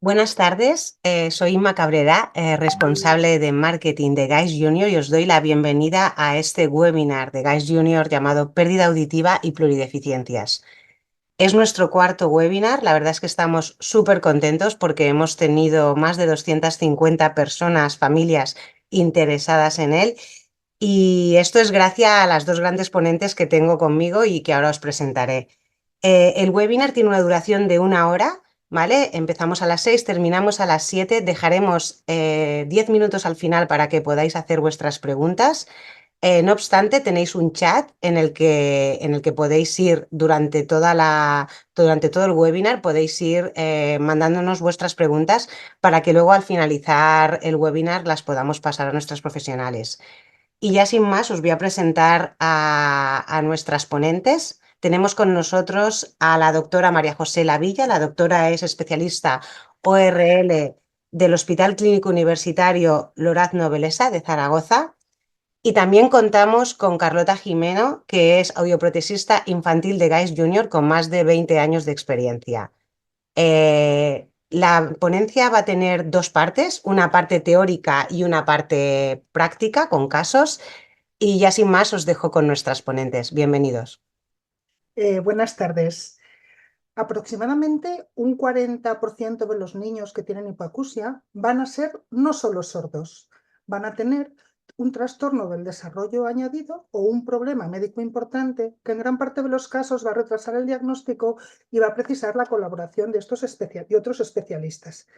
Buenas tardes, soy Inma Cabrera, responsable de marketing de GAIS Junior y os doy la bienvenida a este webinar de GAIS Junior llamado Pérdida auditiva y plurideficiencias. Es nuestro cuarto webinar, la verdad es que estamos súper contentos porque hemos tenido más de 250 personas, familias interesadas en él y esto es gracias a las dos grandes ponentes que tengo conmigo y que ahora os presentaré. El webinar tiene una duración de 1 hora, ¿vale? Empezamos a las 6, terminamos a las 7. Dejaremos 10 minutos al final para que podáis hacer vuestras preguntas. No obstante, tenéis un chat en el que podéis ir durante todo el webinar, podéis ir mandándonos vuestras preguntas para que luego al finalizar el webinar las podamos pasar a nuestras profesionales. Y ya sin más, os voy a presentar a nuestras ponentes. Tenemos con nosotros a la doctora María José Lavilla. La doctora es especialista ORL del Hospital Clínico Universitario Lorazno Beleza de Zaragoza. Y también contamos con Carlota Jimeno, que es audioprotesista infantil de GAIS Junior con más de 20 años de experiencia. La ponencia va a tener dos partes, una parte teórica y una parte práctica con casos. Y ya sin más os dejo con nuestras ponentes. Bienvenidos. Buenas tardes. Aproximadamente un 40% de los niños que tienen hipoacusia van a ser no solo sordos, van a tener un trastorno del desarrollo añadido o un problema médico importante que en gran parte de los casos va a retrasar el diagnóstico y va a precisar la colaboración de y otros especialistas.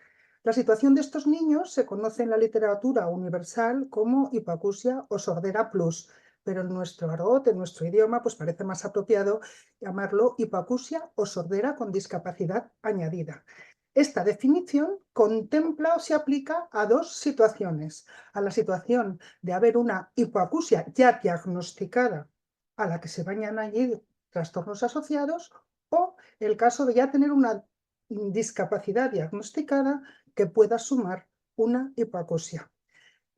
La situación de estos niños se conoce en la literatura universal como hipoacusia o sordera plus, pero en nuestro argot, en nuestro idioma, pues parece más apropiado llamarlo hipoacusia o sordera con discapacidad añadida. Esta definición contempla o se aplica a dos situaciones: a la situación de haber una hipoacusia ya diagnosticada a la que se vayan a añadir trastornos asociados, o el caso de ya tener una discapacidad diagnosticada que pueda sumar una hipoacusia.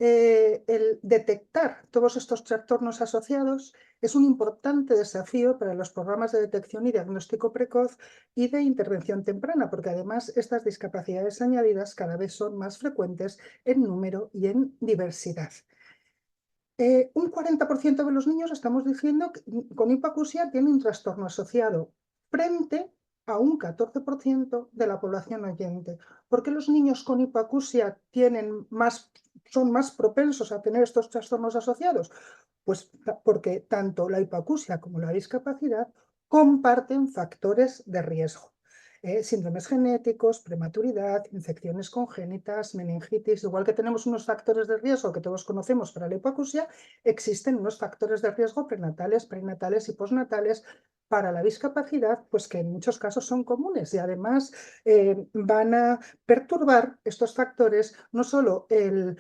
El detectar todos estos trastornos asociados es un importante desafío para los programas de detección y diagnóstico precoz y de intervención temprana, porque además estas discapacidades añadidas cada vez son más frecuentes en número y en diversidad. Un 40% de los niños, estamos diciendo, con hipoacusia tiene un trastorno asociado, frente a un 14% de la población oyente. ¿Por qué los niños con hipoacusia son más propensos a tener estos trastornos asociados? Pues porque tanto la hipoacusia como la discapacidad comparten factores de riesgo. Síndromes genéticos, prematuridad, infecciones congénitas, meningitis. Igual que tenemos unos factores de riesgo que todos conocemos para la hipoacusia, existen unos factores de riesgo prenatales, perinatales y postnatales para la discapacidad, pues que en muchos casos son comunes y además van a perturbar estos factores no solo el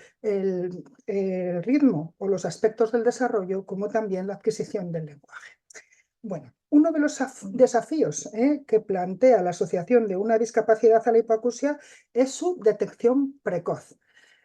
ritmo o los aspectos del desarrollo, como también la adquisición del lenguaje. Bueno, uno de los desafíos que plantea la asociación de una discapacidad a la hipoacusia es su detección precoz.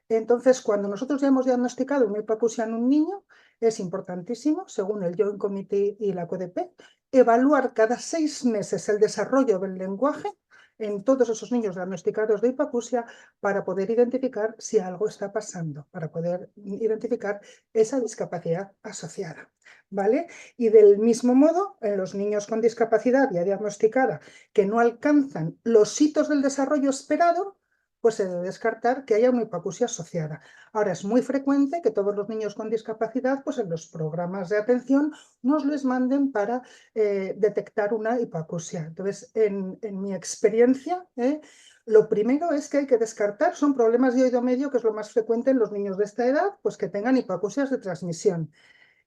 Entonces, cuando nosotros ya hemos diagnosticado una hipoacusia en un niño, es importantísimo, según el Joint Committee y la CODP, evaluar cada 6 meses el desarrollo del lenguaje en todos esos niños diagnosticados de hipoacusia para poder identificar si algo está pasando, para poder identificar esa discapacidad asociada. ¿Vale? Y del mismo modo, en los niños con discapacidad ya diagnosticada que no alcanzan los hitos del desarrollo esperado, pues se debe descartar que haya una hipoacusia asociada. Ahora, es muy frecuente que todos los niños con discapacidad, pues en los programas de atención, nos les manden para detectar una hipoacusia. Entonces, en mi experiencia, lo primero es que hay que descartar, son problemas de oído medio, que es lo más frecuente en los niños de esta edad, pues que tengan hipoacusias de transmisión.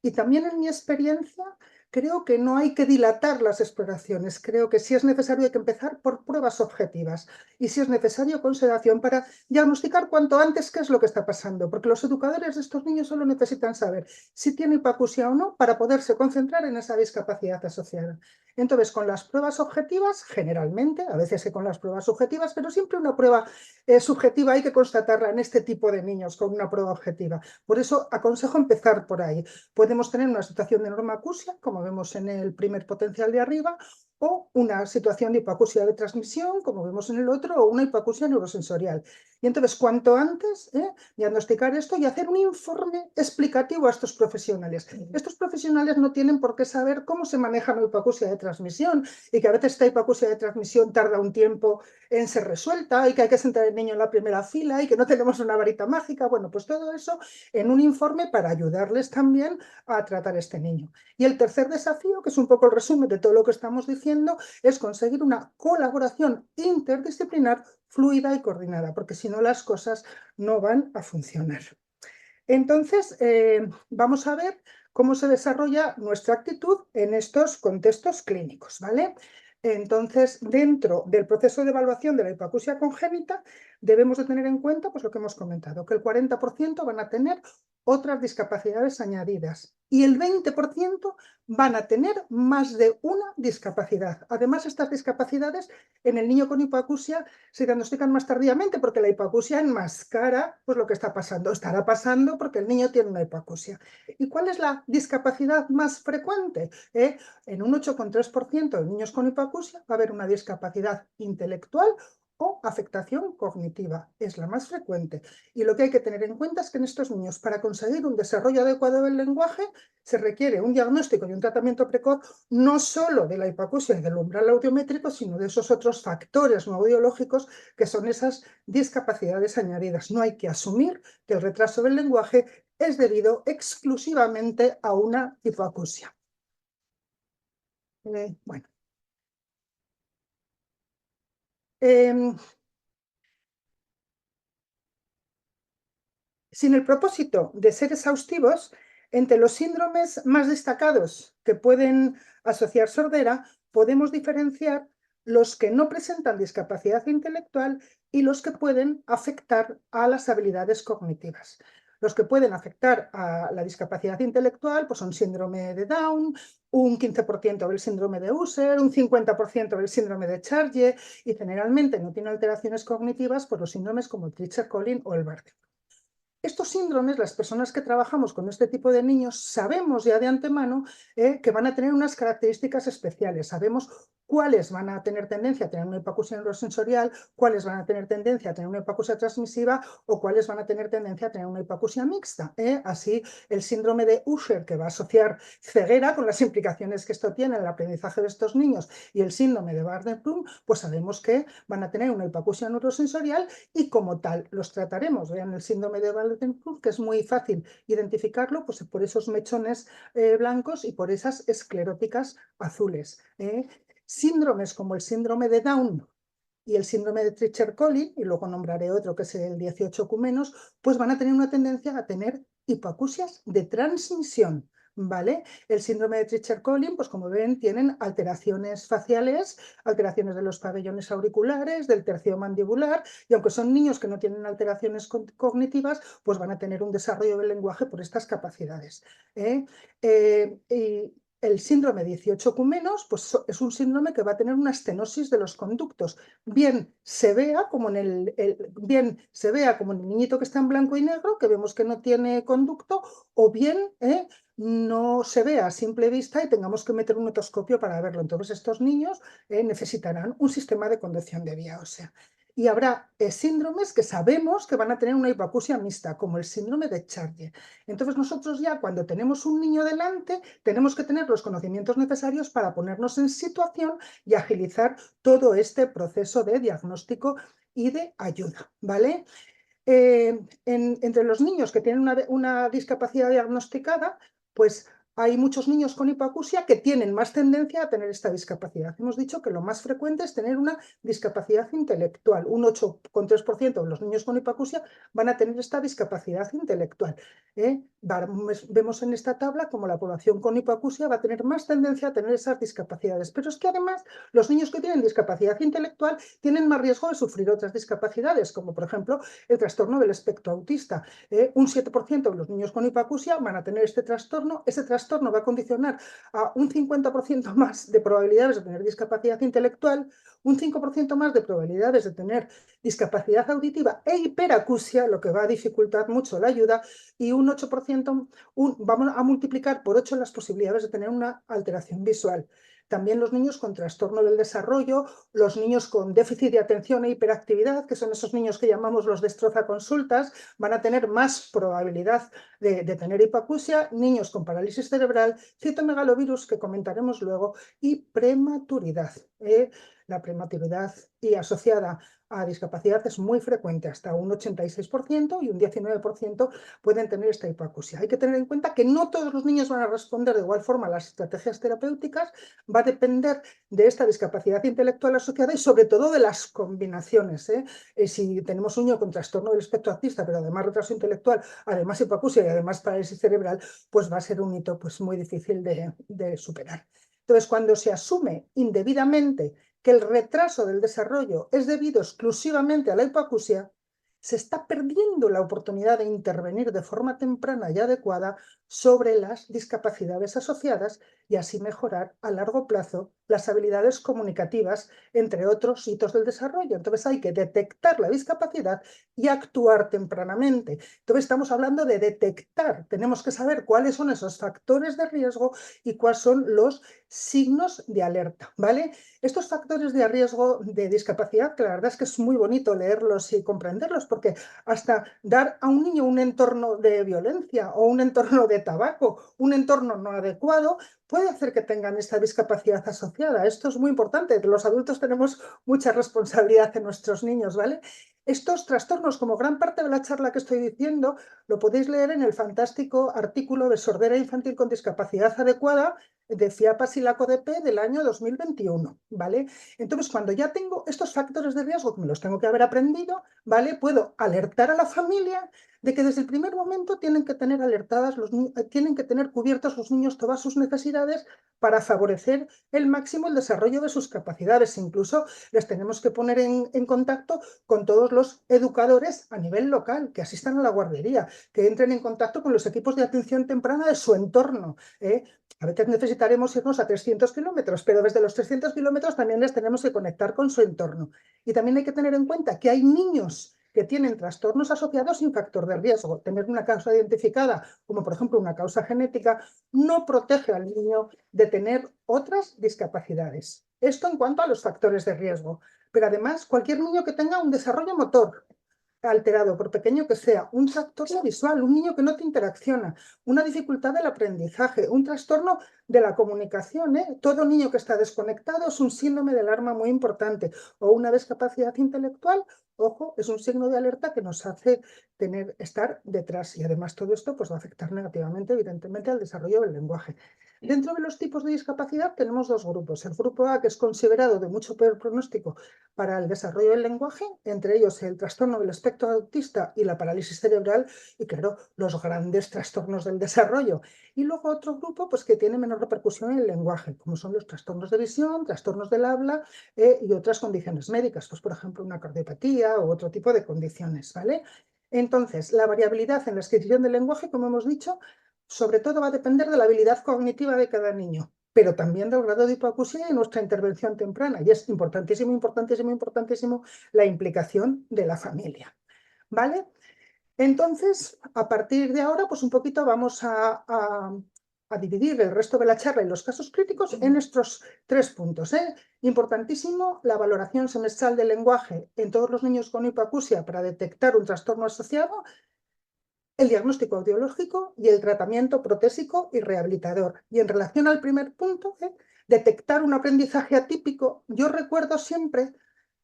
Y también en mi experiencia, creo que no hay que dilatar las exploraciones. Creo que si es necesario hay que empezar por pruebas objetivas y si es necesario con sedación para diagnosticar cuanto antes qué es lo que está pasando, porque los educadores de estos niños solo necesitan saber si tiene hipoacusia o no para poderse concentrar en esa discapacidad asociada. Entonces, con las pruebas objetivas, generalmente, a veces que con las pruebas subjetivas, pero siempre una prueba subjetiva hay que constatarla en este tipo de niños con una prueba objetiva. Por eso aconsejo empezar por ahí. Podemos tener una situación de normacusia, como vemos en el primer potencial de arriba, o una situación de hipoacusia de transmisión, como vemos en el otro, o una hipoacusia neurosensorial. Y entonces, cuanto antes, diagnosticar esto y hacer un informe explicativo a estos profesionales. Estos profesionales no tienen por qué saber cómo se maneja la hipoacusia de transmisión y que a veces esta hipoacusia de transmisión tarda un tiempo en ser resuelta y que hay que sentar al niño en la primera fila y que no tenemos una varita mágica. Bueno, pues todo eso en un informe para ayudarles también a tratar a este niño. Y el tercer desafío, que es un poco el resumen de todo lo que estamos diciendo, es conseguir una colaboración interdisciplinar fluida y coordinada, porque si no las cosas no van a funcionar. Entonces, vamos a ver cómo se desarrolla nuestra actitud en estos contextos clínicos, ¿vale? Entonces, dentro del proceso de evaluación de la hipoacusia congénita, debemos de tener en cuenta pues, lo que hemos comentado, que el 40% van a tener otras discapacidades añadidas y el 20% van a tener más de una discapacidad. Además, estas discapacidades en el niño con hipoacusia se diagnostican más tardíamente porque la hipoacusia enmascara pues, lo que está pasando. Estará pasando porque el niño tiene una hipoacusia. ¿Y cuál es la discapacidad más frecuente? En un 8,3% de niños con hipoacusia va a haber una discapacidad intelectual o afectación cognitiva. Es la más frecuente. Y lo que hay que tener en cuenta es que en estos niños, para conseguir un desarrollo adecuado del lenguaje, se requiere un diagnóstico y un tratamiento precoz no solo de la hipoacusia y del umbral audiométrico, sino de esos otros factores no audiológicos que son esas discapacidades añadidas. No hay que asumir que el retraso del lenguaje es debido exclusivamente a una hipoacusia. Bueno. Sin el propósito de ser exhaustivos, entre los síndromes más destacados que pueden asociar sordera, podemos diferenciar los que no presentan discapacidad intelectual y los que pueden afectar a las habilidades cognitivas. Los que pueden afectar a la discapacidad intelectual pues son síndrome de Down, un 15% del síndrome de Usher, un 50% del síndrome de Charge y generalmente no tienen alteraciones cognitivas por los síndromes como el Treacher-Collins o el Bardet. Estos síndromes, las personas que trabajamos con este tipo de niños, sabemos ya de antemano que van a tener unas características especiales. Sabemos cuáles van a tener tendencia a tener una hipoacusia neurosensorial, cuáles van a tener tendencia a tener una hipoacusia transmisiva o cuáles van a tener tendencia a tener una hipoacusia mixta. Así, el síndrome de Usher, que va a asociar ceguera con las implicaciones que esto tiene en el aprendizaje de estos niños, y el síndrome de Bardet-Plum, pues sabemos que van a tener una hipoacusia neurosensorial y como tal los trataremos. Vean el síndrome de Bardet-Plum, que es muy fácil identificarlo pues, por esos mechones blancos y por esas escleróticas azules. Síndromes como el síndrome de Down y el síndrome de Treacher-Collins, y luego nombraré otro que es el 18Q-, pues van a tener una tendencia a tener hipoacusias de transmisión. ¿Vale? El síndrome de Treacher-Collins, pues como ven, tienen alteraciones faciales, alteraciones de los pabellones auriculares, del tercio mandibular, y aunque son niños que no tienen alteraciones cognitivas, pues van a tener un desarrollo del lenguaje por estas capacidades. Y el síndrome 18Q-, pues es un síndrome que va a tener una estenosis de los conductos. Bien se vea como en el niñito que está en blanco y negro, que vemos que no tiene conducto, o bien no se vea a simple vista y tengamos que meter un otoscopio para verlo. Entonces estos niños necesitarán un sistema de conducción de vía ósea. Y habrá síndromes que sabemos que van a tener una hipoacusia mixta, como el síndrome de Charge. Entonces nosotros ya cuando tenemos un niño delante, tenemos que tener los conocimientos necesarios para ponernos en situación y agilizar todo este proceso de diagnóstico y de ayuda, ¿vale? Entre los niños que tienen una discapacidad diagnosticada, pues hay muchos niños con hipoacusia que tienen más tendencia a tener esta discapacidad. Hemos dicho que lo más frecuente es tener una discapacidad intelectual. Un 8,3% de los niños con hipoacusia van a tener esta discapacidad intelectual. Vemos en esta tabla como la población con hipoacusia va a tener más tendencia a tener esas discapacidades. Pero es que además los niños que tienen discapacidad intelectual tienen más riesgo de sufrir otras discapacidades, como por ejemplo el trastorno del espectro autista. Un 7% de los niños con hipoacusia van a tener este trastorno. Ese trastorno va a condicionar a un 50% más de probabilidades de tener discapacidad intelectual, un 5% más de probabilidades de tener discapacidad auditiva e hiperacusia, lo que va a dificultar mucho la ayuda, y un 8%, vamos a multiplicar por 8 las posibilidades de tener una alteración visual. También los niños con trastorno del desarrollo, los niños con déficit de atención e hiperactividad, que son esos niños que llamamos los destrozaconsultas, van a tener más probabilidad de tener hipoacusia, niños con parálisis cerebral, citomegalovirus, que comentaremos luego, y prematuridad. La prematuridad y asociada a discapacidad es muy frecuente, hasta un 86% y un 19% pueden tener esta hipoacusia. Hay que tener en cuenta que no todos los niños van a responder de igual forma a las estrategias terapéuticas, va a depender de esta discapacidad intelectual asociada y sobre todo de las combinaciones. Si tenemos un niño con trastorno del espectro autista, pero además retraso intelectual, además hipoacusia y además parálisis cerebral, pues va a ser un hito pues, muy difícil de superar. Entonces, cuando se asume indebidamente que el retraso del desarrollo es debido exclusivamente a la hipoacusia, se está perdiendo la oportunidad de intervenir de forma temprana y adecuada sobre las discapacidades asociadas y así mejorar a largo plazo las habilidades comunicativas, entre otros hitos del desarrollo. Entonces hay que detectar la discapacidad y actuar tempranamente. Entonces estamos hablando de detectar. Tenemos que saber cuáles son esos factores de riesgo y cuáles son los signos de alerta, ¿vale? Estos factores de riesgo de discapacidad, que la verdad es que es muy bonito leerlos y comprenderlos, porque hasta dar a un niño un entorno de violencia o un entorno de tabaco, un entorno no adecuado, puede hacer que tengan esta discapacidad asociada. Esto es muy importante. Los adultos tenemos mucha responsabilidad en nuestros niños, ¿vale? Estos trastornos, como gran parte de la charla que estoy diciendo, lo podéis leer en el fantástico artículo de Sordera Infantil con Discapacidad Adecuada de FIAPAS y la CODEPE del año 2021, ¿vale? Entonces, cuando ya tengo estos factores de riesgo, que me los tengo que haber aprendido, ¿vale? Puedo alertar a la familia de que desde el primer momento tienen que tener tienen que tener cubiertos los niños todas sus necesidades para favorecer el máximo el desarrollo de sus capacidades. Incluso les tenemos que poner en contacto con todos los educadores a nivel local, que asistan a la guardería, que entren en contacto con los equipos de atención temprana de su entorno. A veces necesitaremos irnos a 300 kilómetros, pero desde los 300 kilómetros también les tenemos que conectar con su entorno. Y también hay que tener en cuenta que hay niños que tienen trastornos asociados sin factor de riesgo. Tener una causa identificada, como por ejemplo una causa genética, no protege al niño de tener otras discapacidades. Esto en cuanto a los factores de riesgo. Pero además, cualquier niño que tenga un desarrollo motor alterado, por pequeño que sea, un trastorno visual, un niño que no te interacciona, una dificultad del aprendizaje, un trastorno de la comunicación, todo niño que está desconectado es un síndrome de alarma muy importante, o una discapacidad intelectual, ojo, es un signo de alerta que nos hace estar detrás, y además todo esto pues, va a afectar negativamente, evidentemente, al desarrollo del lenguaje. Dentro de los tipos de discapacidad tenemos dos grupos. El grupo A, que es considerado de mucho peor pronóstico para el desarrollo del lenguaje, entre ellos el trastorno del espectro autista y la parálisis cerebral, y claro, los grandes trastornos del desarrollo. Y luego otro grupo pues, que tiene menor repercusión en el lenguaje, como son los trastornos de visión, trastornos del habla y otras condiciones médicas, pues por ejemplo una cardiopatía u otro tipo de condiciones, ¿vale? Entonces, la variabilidad en la adquisición del lenguaje, como hemos dicho, sobre todo va a depender de la habilidad cognitiva de cada niño, pero también del grado de hipoacusia y nuestra intervención temprana. Y es importantísimo, importantísimo, importantísimo la implicación de la familia. ¿Vale? Entonces, a partir de ahora, pues un poquito vamos a dividir el resto de la charla y los casos críticos en estos 3 puntos. Importantísimo, la valoración semestral del lenguaje en todos los niños con hipoacusia para detectar un trastorno asociado, el diagnóstico audiológico y el tratamiento protésico y rehabilitador. Y en relación al primer punto, detectar un aprendizaje atípico, yo recuerdo siempre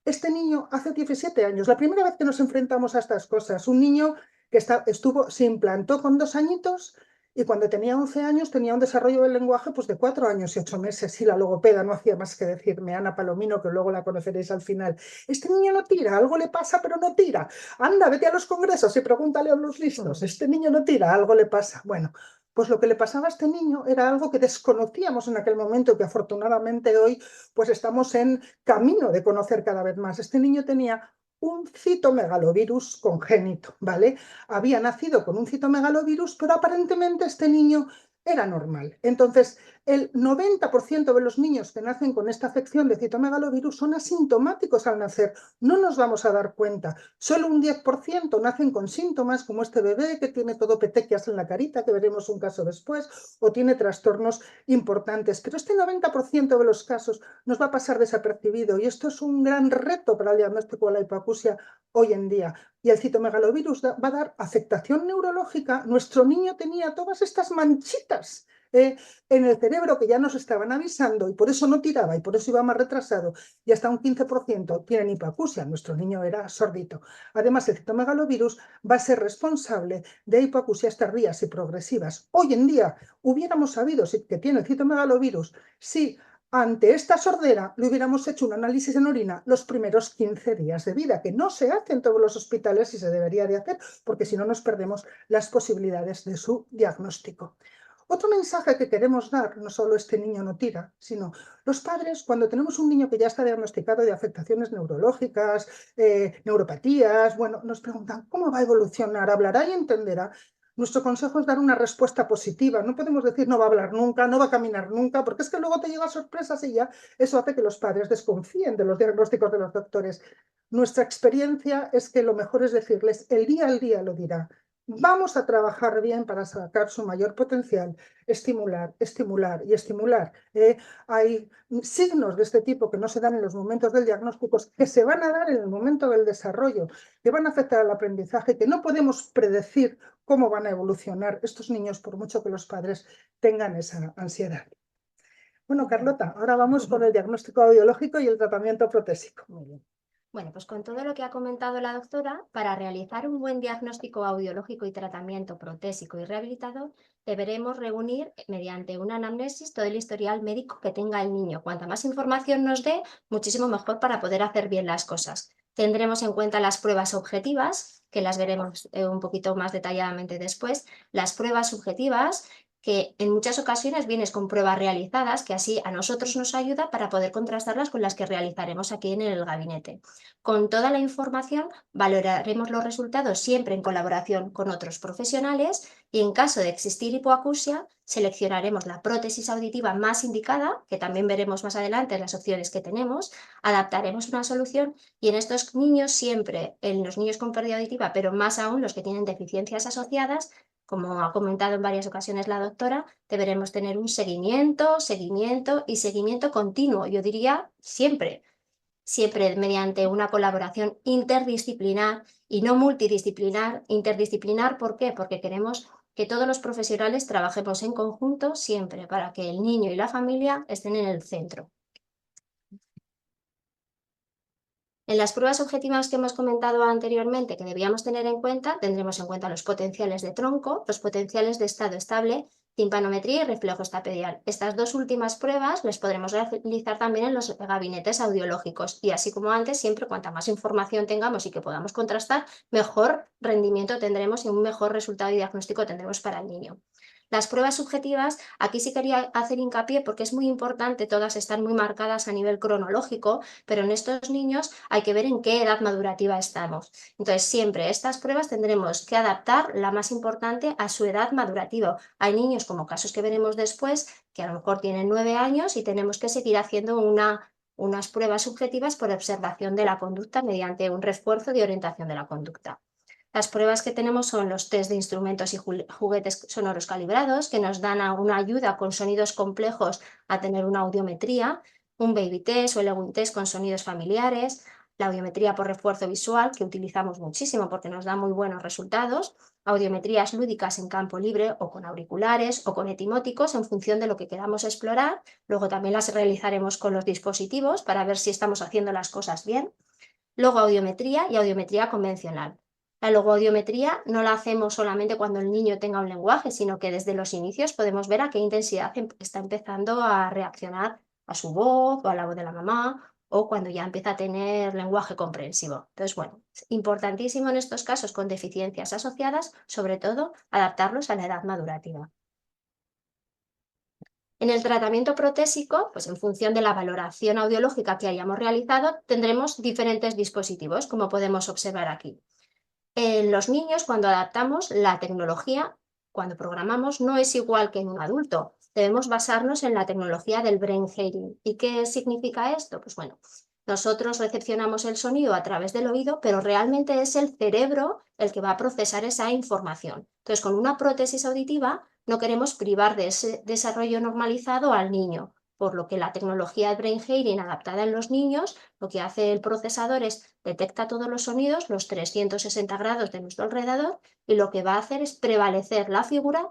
este niño hace 17 años, la primera vez que nos enfrentamos a estas cosas, un niño que se implantó con 2 añitos y cuando tenía 11 años tenía un desarrollo del lenguaje pues, de 4 años y 8 meses y la logopeda no hacía más que decirme, Ana Palomino, que luego la conoceréis al final, este niño no tira, algo le pasa pero no tira, anda, vete a los congresos y pregúntale a los listos, este niño no tira, algo le pasa. Bueno, pues lo que le pasaba a este niño era algo que desconocíamos en aquel momento, que afortunadamente hoy pues estamos en camino de conocer cada vez más. Este niño tenía un citomegalovirus congénito, ¿vale? Había nacido con un citomegalovirus, pero aparentemente este niño era normal. Entonces, el 90% de los niños que nacen con esta afección de citomegalovirus son asintomáticos al nacer. No nos vamos a dar cuenta. Solo un 10% nacen con síntomas, como este bebé que tiene todo petequias en la carita, que veremos un caso después, o tiene trastornos importantes. Pero este 90% de los casos nos va a pasar desapercibido y esto es un gran reto para el diagnóstico de la hipoacusia hoy en día. Y el citomegalovirus va a dar afectación neurológica. Nuestro niño tenía todas estas manchitas en el cerebro que ya nos estaban avisando y por eso no tiraba y por eso iba más retrasado. Y hasta un 15% tienen hipoacusia. Nuestro niño era sordito. Además, el citomegalovirus va a ser responsable de hipoacusias tardías y progresivas. Hoy en día hubiéramos sabido que tiene el citomegalovirus si ante esta sordera le hubiéramos hecho un análisis en orina los primeros 15 días de vida, que no se hace en todos los hospitales y se debería de hacer, porque si no nos perdemos las posibilidades de su diagnóstico. Otro mensaje que queremos dar, no solo este niño no tira, sino los padres, cuando tenemos un niño que ya está diagnosticado de afectaciones neurológicas, neuropatías, bueno, nos preguntan, ¿cómo va a evolucionar? ¿Hablará y entenderá? Nuestro consejo es dar una respuesta positiva. No podemos decir no va a hablar nunca, no va a caminar nunca, porque es que luego te llegan sorpresas y ya eso hace que los padres desconfíen de los diagnósticos de los doctores. Nuestra experiencia es que lo mejor es decirles, el día al día lo dirá. Vamos a trabajar bien para sacar su mayor potencial, estimular, estimular y estimular. Hay signos de este tipo que no se dan en los momentos del diagnóstico, que se van a dar en el momento del desarrollo, que van a afectar al aprendizaje, que no podemos predecir cómo van a evolucionar estos niños por mucho que los padres tengan esa ansiedad. Bueno, Carlota, ahora vamos con el diagnóstico audiológico y el tratamiento protésico. Muy bien. Bueno, pues con todo lo que ha comentado la doctora, para realizar un buen diagnóstico audiológico y tratamiento protésico y rehabilitador, deberemos reunir mediante una anamnesis todo el historial médico que tenga el niño. Cuanta más información nos dé, muchísimo mejor para poder hacer bien las cosas. Tendremos en cuenta las pruebas objetivas, que las veremos un poquito más detalladamente después. Las pruebas subjetivas, que en muchas ocasiones vienes con pruebas realizadas, que así a nosotros nos ayuda para poder contrastarlas con las que realizaremos aquí en el gabinete. Con toda la información valoraremos los resultados siempre en colaboración con otros profesionales y en caso de existir hipoacusia seleccionaremos la prótesis auditiva más indicada, que también veremos más adelante las opciones que tenemos, adaptaremos una solución y en estos niños siempre, en los niños con pérdida auditiva, pero más aún los que tienen deficiencias asociadas, como ha comentado en varias ocasiones la doctora, deberemos tener un seguimiento, seguimiento y seguimiento continuo, yo diría siempre mediante una colaboración interdisciplinar y no multidisciplinar. Interdisciplinar, ¿por qué? Porque queremos que todos los profesionales trabajemos en conjunto siempre para que el niño y la familia estén en el centro. En las pruebas objetivas que hemos comentado anteriormente que debíamos tener en cuenta, tendremos en cuenta los potenciales de tronco, los potenciales de estado estable, timpanometría y reflejo estapedial. Estas dos últimas pruebas las podremos realizar también en los gabinetes audiológicos y así como antes, siempre cuanta más información tengamos y que podamos contrastar, mejor rendimiento tendremos y un mejor resultado diagnóstico tendremos para el niño. Las pruebas subjetivas, aquí sí quería hacer hincapié porque es muy importante, todas están muy marcadas a nivel cronológico, pero en estos niños hay que ver en qué edad madurativa estamos. Entonces, siempre estas pruebas tendremos que adaptar la más importante a su edad madurativa. Hay niños, como casos que veremos después, que a lo mejor tienen 9 años y tenemos que seguir haciendo unas pruebas subjetivas por observación de la conducta mediante un refuerzo de orientación de la conducta. Las pruebas que tenemos son los test de instrumentos y juguetes sonoros calibrados, que nos dan una ayuda con sonidos complejos a tener una audiometría, un baby test o el Ewing test con sonidos familiares, la audiometría por refuerzo visual, que utilizamos muchísimo porque nos da muy buenos resultados, audiometrías lúdicas en campo libre o con auriculares o con etimóticos en función de lo que queramos explorar. Luego también las realizaremos con los dispositivos para ver si estamos haciendo las cosas bien. Luego audiometría y audiometría convencional. La logoaudiometría no la hacemos solamente cuando el niño tenga un lenguaje, sino que desde los inicios podemos ver a qué intensidad está empezando a reaccionar a su voz o a la voz de la mamá o cuando ya empieza a tener lenguaje comprensivo. Entonces, bueno, es importantísimo en estos casos con deficiencias asociadas, sobre todo, adaptarlos a la edad madurativa. En el tratamiento protésico, pues en función de la valoración audiológica que hayamos realizado, tendremos diferentes dispositivos, como podemos observar aquí. En los niños, cuando adaptamos la tecnología, cuando programamos no es igual que en un adulto. Debemos basarnos en la tecnología del brain hearing. ¿Y qué significa esto? Pues bueno, nosotros recepcionamos el sonido a través del oído, pero realmente es el cerebro el que va a procesar esa información. Entonces, con una prótesis auditiva no queremos privar de ese desarrollo normalizado al niño, por lo que la tecnología de brain hearing adaptada en los niños, lo que hace el procesador es detecta todos los sonidos, los 360 grados de nuestro alrededor, y lo que va a hacer es prevalecer la figura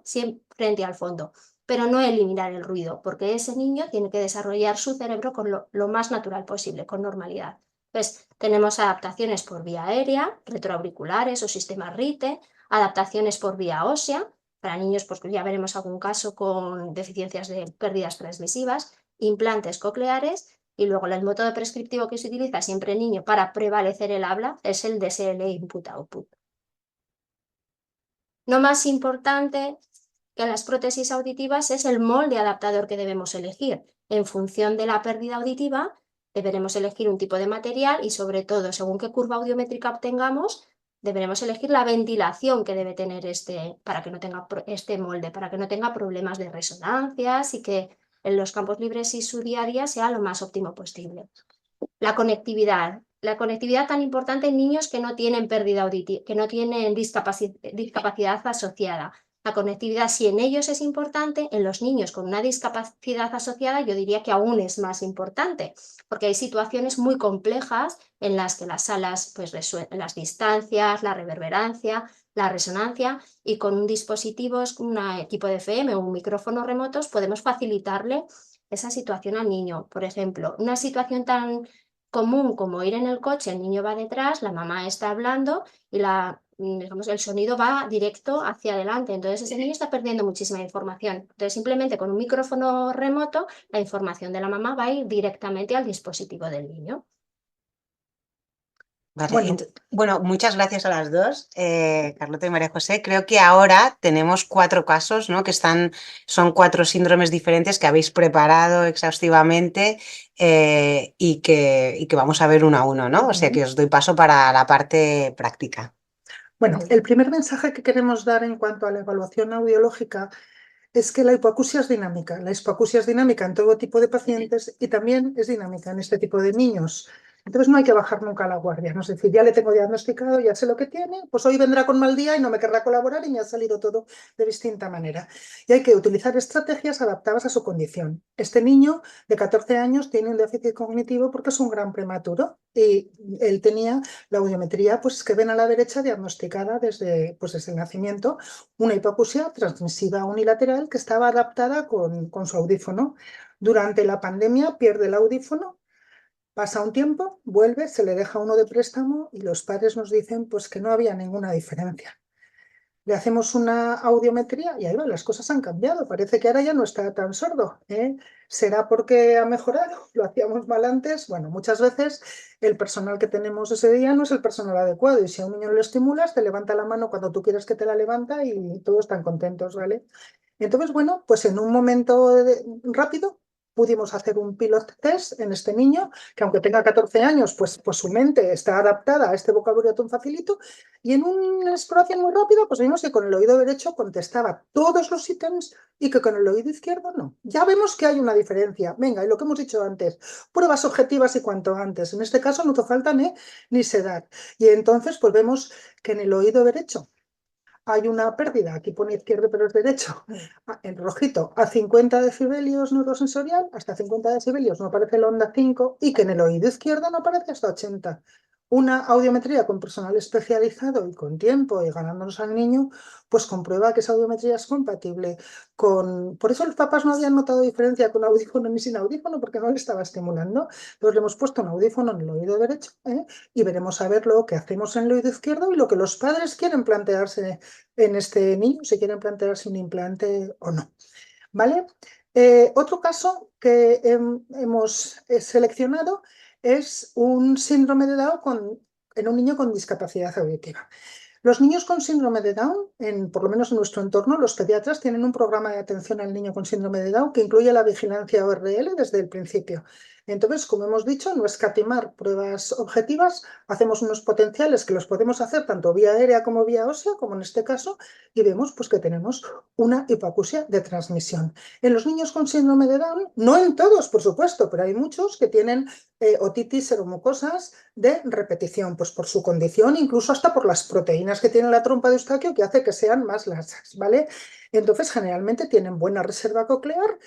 frente al fondo, pero no eliminar el ruido, porque ese niño tiene que desarrollar su cerebro con lo más natural posible, con normalidad. Pues tenemos adaptaciones por vía aérea, retroauriculares o sistema RITE, adaptaciones por vía ósea, para niños pues ya veremos algún caso con deficiencias de pérdidas transmisivas, implantes cocleares, y luego el método prescriptivo que se utiliza siempre en niño para prevalecer el habla es el DSL Input-Output. No más importante que las prótesis auditivas es el molde adaptador que debemos elegir. En función de la pérdida auditiva, deberemos elegir un tipo de material y, sobre todo, según qué curva audiométrica obtengamos, deberemos elegir la ventilación que debe tener para que no tenga este molde, para que no tenga problemas de resonancias y que en los campos libres y su día a día sea lo más óptimo posible. La conectividad tan importante en niños que no tienen pérdida auditiva, que no tienen discapacidad asociada. La conectividad, si en ellos es importante, en los niños con una discapacidad asociada yo diría que aún es más importante, porque hay situaciones muy complejas en las que las salas, pues las distancias, la reverberancia, la resonancia, y con un dispositivo, un equipo de FM o un micrófono remotos podemos facilitarle esa situación al niño. Por ejemplo, una situación tan común como ir en el coche, el niño va detrás, la mamá está hablando y digamos, el sonido va directo hacia adelante, entonces ese niño está perdiendo muchísima información. Entonces simplemente con un micrófono remoto la información de la mamá va a ir directamente al dispositivo del niño. Vale, bueno, muchas gracias a las dos, Carlota y María José. Creo que ahora tenemos 4 casos, ¿no? Son 4 síndromes diferentes que habéis preparado exhaustivamente y que vamos a ver uno a uno, ¿no? O sea que os doy paso para la parte práctica. Bueno, el primer mensaje que queremos dar en cuanto a la evaluación audiológica es que la hipoacusia es dinámica. La hipoacusia es dinámica en todo tipo de pacientes y también es dinámica en este tipo de niños. Entonces no hay que bajar nunca la guardia, ¿no? Es decir, ya le tengo diagnosticado, ya sé lo que tiene, pues hoy vendrá con mal día y no me querrá colaborar y me ha salido todo de distinta manera. Y hay que utilizar estrategias adaptadas a su condición. Este niño de 14 años tiene un déficit cognitivo porque es un gran prematuro y él tenía la audiometría, pues que ven a la derecha, diagnosticada desde el nacimiento, una hipoacusia transmisiva unilateral que estaba adaptada con su audífono. Durante la pandemia pierde el audífono. Pasa un tiempo, vuelve, se le deja uno de préstamo y los padres nos dicen pues, que no había ninguna diferencia. Le hacemos una audiometría y ahí va, las cosas han cambiado. Parece que ahora ya no está tan sordo, ¿eh? ¿Será porque ha mejorado? ¿Lo hacíamos mal antes? Bueno, muchas veces el personal que tenemos ese día no es el personal adecuado y si a un niño lo estimulas, te levanta la mano cuando tú quieres que te la levanta y todos están contentos, ¿vale? Entonces, bueno, pues en un momento rápido pudimos hacer un pilot test en este niño, que aunque tenga 14 años, pues su mente está adaptada a este vocabulario tan facilito, y en una exploración muy rápida, pues vimos que con el oído derecho contestaba todos los ítems y que con el oído izquierdo no. Ya vemos que hay una diferencia. Venga, y lo que hemos dicho antes, pruebas objetivas y cuanto antes. En este caso no hizo falta ni sedar. Y entonces, pues vemos que en el oído derecho hay una pérdida, aquí pone izquierdo pero es derecho, en rojito, a 50 decibelios neurosensorial, hasta 50 decibelios no aparece la onda 5 y que en el oído izquierdo no aparece hasta 80. Una audiometría con personal especializado y con tiempo y ganándonos al niño, pues comprueba que esa audiometría es compatible con... Por eso los papás no habían notado diferencia con audífono ni sin audífono porque no le estaba estimulando. Entonces le hemos puesto un audífono en el oído derecho y veremos a ver lo que hacemos en el oído izquierdo y lo que los padres quieren plantearse en este niño, si quieren plantearse un implante o no. ¿Vale? Otro caso que hemos seleccionado es un síndrome de Down en un niño con discapacidad auditiva. Los niños con síndrome de Down, por lo menos en nuestro entorno, los pediatras tienen un programa de atención al niño con síndrome de Down que incluye la vigilancia ORL desde el principio. Entonces, como hemos dicho, no escatimar pruebas objetivas, hacemos unos potenciales que los podemos hacer tanto vía aérea como vía ósea, como en este caso, y vemos pues, que tenemos una hipoacusia de transmisión. En los niños con síndrome de Down, no en todos, por supuesto, pero hay muchos que tienen otitis seromucosas de repetición, pues por su condición, incluso hasta por las proteínas que tiene la trompa de Eustaquio, que hace que sean más laxas, ¿vale? Entonces, generalmente tienen buena reserva coclear,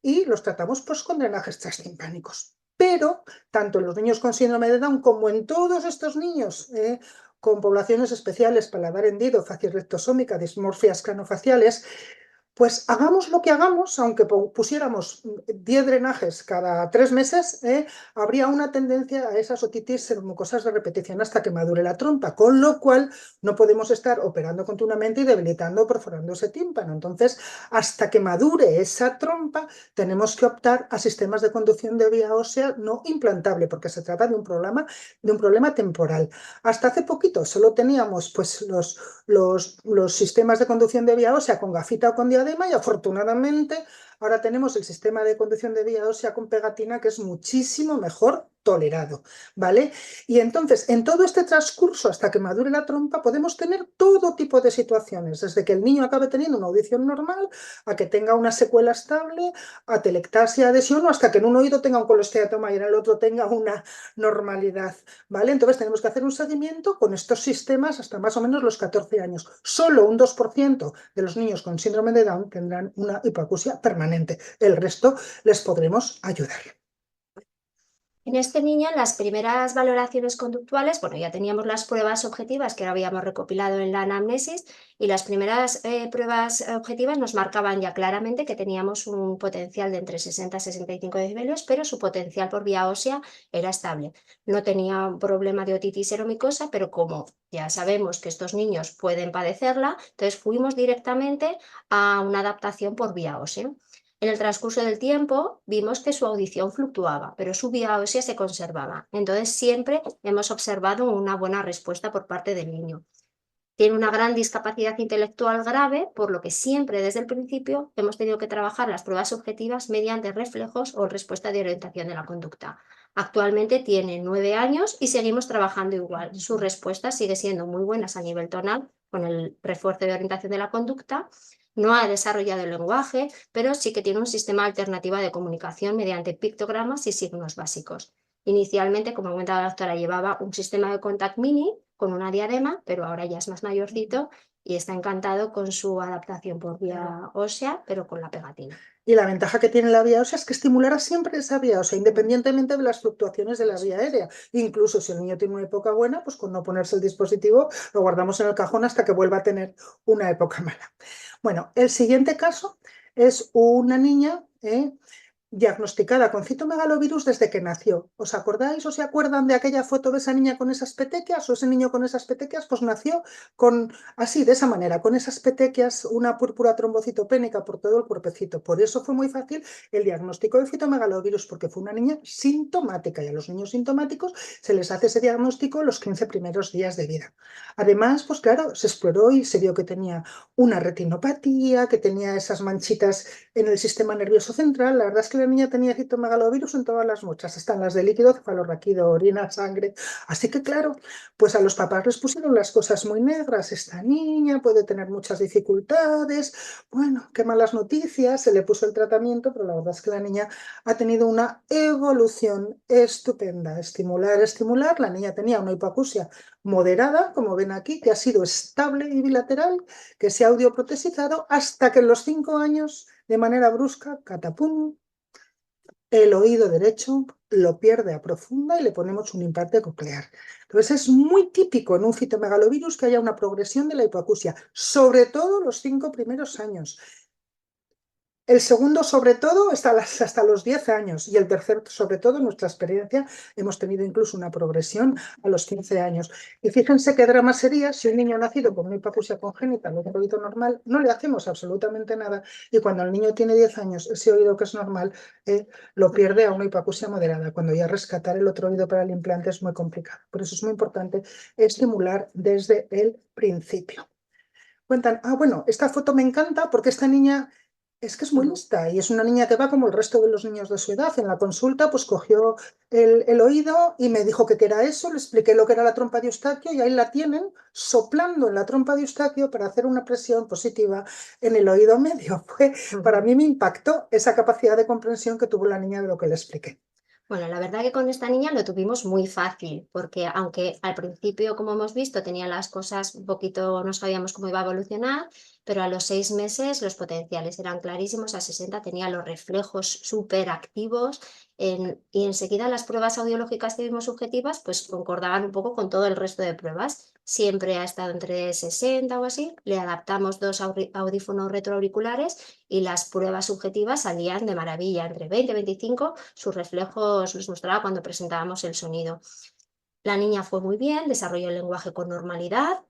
y los tratamos pues, con drenajes transtimpánicos. Pero, tanto en los niños con síndrome de Down como en todos estos niños con poblaciones especiales, paladar hendido, facies rectosómica, dismorfias cranofaciales, pues hagamos lo que hagamos, aunque pusiéramos 10 drenajes cada 3 meses, habría una tendencia a esas otitis mucosas de repetición hasta que madure la trompa, con lo cual no podemos estar operando continuamente y debilitando o perforando ese tímpano. Entonces, hasta que madure esa trompa, tenemos que optar a sistemas de conducción de vía ósea no implantable, porque se trata de un problema temporal. Hasta hace poquito solo teníamos pues, los sistemas de conducción de vía ósea con gafita o con diadema y afortunadamente ahora tenemos el sistema de conducción de vía ósea con pegatina que es muchísimo mejor tolerado, ¿vale? Y entonces, en todo este transcurso hasta que madure la trompa podemos tener todo tipo de situaciones, desde que el niño acabe teniendo una audición normal, a que tenga una secuela estable, a telectasia, adhesión o hasta que en un oído tenga un colesteatoma y en el otro tenga una normalidad, ¿vale? Entonces tenemos que hacer un seguimiento con estos sistemas hasta más o menos los 14 años. Solo un 2% de los niños con síndrome de Down tendrán una hipoacusia permanente. El resto les podremos ayudar. En este niño, en las primeras valoraciones conductuales, bueno, ya teníamos las pruebas objetivas que habíamos recopilado en la anamnesis y las primeras pruebas objetivas nos marcaban ya claramente que teníamos un potencial de entre 60 y 65 decibelios, pero su potencial por vía ósea era estable. No tenía un problema de otitis seromicosa, pero como ya sabemos que estos niños pueden padecerla, entonces fuimos directamente a una adaptación por vía ósea. En el transcurso del tiempo vimos que su audición fluctuaba, pero su vía ósea se conservaba. Entonces siempre hemos observado una buena respuesta por parte del niño. Tiene una gran discapacidad intelectual grave, por lo que siempre desde el principio hemos tenido que trabajar las pruebas objetivas mediante reflejos o respuesta de orientación de la conducta. Actualmente tiene 9 años y seguimos trabajando igual. Sus respuestas siguen siendo muy buenas a nivel tonal con el refuerzo de orientación de la conducta. No ha desarrollado el lenguaje, pero sí que tiene un sistema alternativo de comunicación mediante pictogramas y signos básicos. Inicialmente, como comentaba la doctora, llevaba un sistema de contact mini con una diadema, pero ahora ya es más mayorcito y está encantado con su adaptación por vía ósea, pero con la pegatina. Y la ventaja que tiene la vía ósea es que estimulará siempre esa vía ósea, independientemente de las fluctuaciones de la vía aérea. Incluso si el niño tiene una época buena, pues con no ponerse el dispositivo lo guardamos en el cajón hasta que vuelva a tener una época mala. Bueno, el siguiente caso es una niña diagnosticada con citomegalovirus desde que nació. ¿Os acordáis o se acuerdan de aquella foto de esa niña con esas petequias o ese niño con esas petequias? Pues nació con así, de esa manera, con esas petequias, una púrpura trombocitopénica por todo el cuerpecito. Por eso fue muy fácil el diagnóstico de citomegalovirus, porque fue una niña sintomática y a los niños sintomáticos se les hace ese diagnóstico los 15 primeros días de vida. Además, pues claro, se exploró y se vio que tenía una retinopatía, que tenía esas manchitas en el sistema nervioso central. La verdad es que la niña tenía citomegalovirus en todas las muestras, están las de líquido cefalorraquídeo, orina, sangre. Así que claro, pues a los papás les pusieron las cosas muy negras. Esta niña puede tener muchas dificultades, bueno, qué malas noticias, se le puso el tratamiento, pero la verdad es que la niña ha tenido una evolución estupenda. Estimular, la niña tenía una hipoacusia moderada, como ven aquí, que ha sido estable y bilateral, que se ha audioprotesizado hasta que en los 5 años, de manera brusca, catapum, el oído derecho lo pierde a profunda y le ponemos un implante coclear. Entonces es muy típico en un citomegalovirus que haya una progresión de la hipoacusia, sobre todo los 5 primeros años. El segundo, sobre todo, hasta los 10 años y el tercero, sobre todo, en nuestra experiencia, hemos tenido incluso una progresión a los 15 años. Y fíjense qué drama sería si un niño nacido con una hipoacusia congénita, un oído normal, no le hacemos absolutamente nada y cuando el niño tiene 10 años, ese oído que es normal lo pierde a una hipoacusia moderada. Cuando ya rescatar el otro oído para el implante es muy complicado. Por eso es muy importante estimular desde el principio. Cuentan, bueno, esta foto me encanta porque esta niña Es que es muy lista y es una niña que va como el resto de los niños de su edad. En la consulta, pues cogió el oído y me dijo que qué era eso, le expliqué lo que era la trompa de Eustaquio y ahí la tienen soplando en la trompa de Eustaquio para hacer una presión positiva en el oído medio. Para mí me impactó esa capacidad de comprensión que tuvo la niña de lo que le expliqué. Bueno, la verdad que con esta niña lo tuvimos muy fácil, porque aunque al principio, como hemos visto, tenía las cosas un poquito, no sabíamos cómo iba a evolucionar, pero a los 6 meses los potenciales eran clarísimos, a 60 tenía los reflejos súper activos y enseguida las pruebas audiológicas que vimos subjetivas pues concordaban un poco con todo el resto de pruebas. Siempre ha estado entre 60 o así, le adaptamos dos audífonos retroauriculares y las pruebas subjetivas salían de maravilla, entre 20 y 25 sus reflejos los mostraba cuando presentábamos el sonido. La niña fue muy bien, desarrolló el lenguaje con normalidad,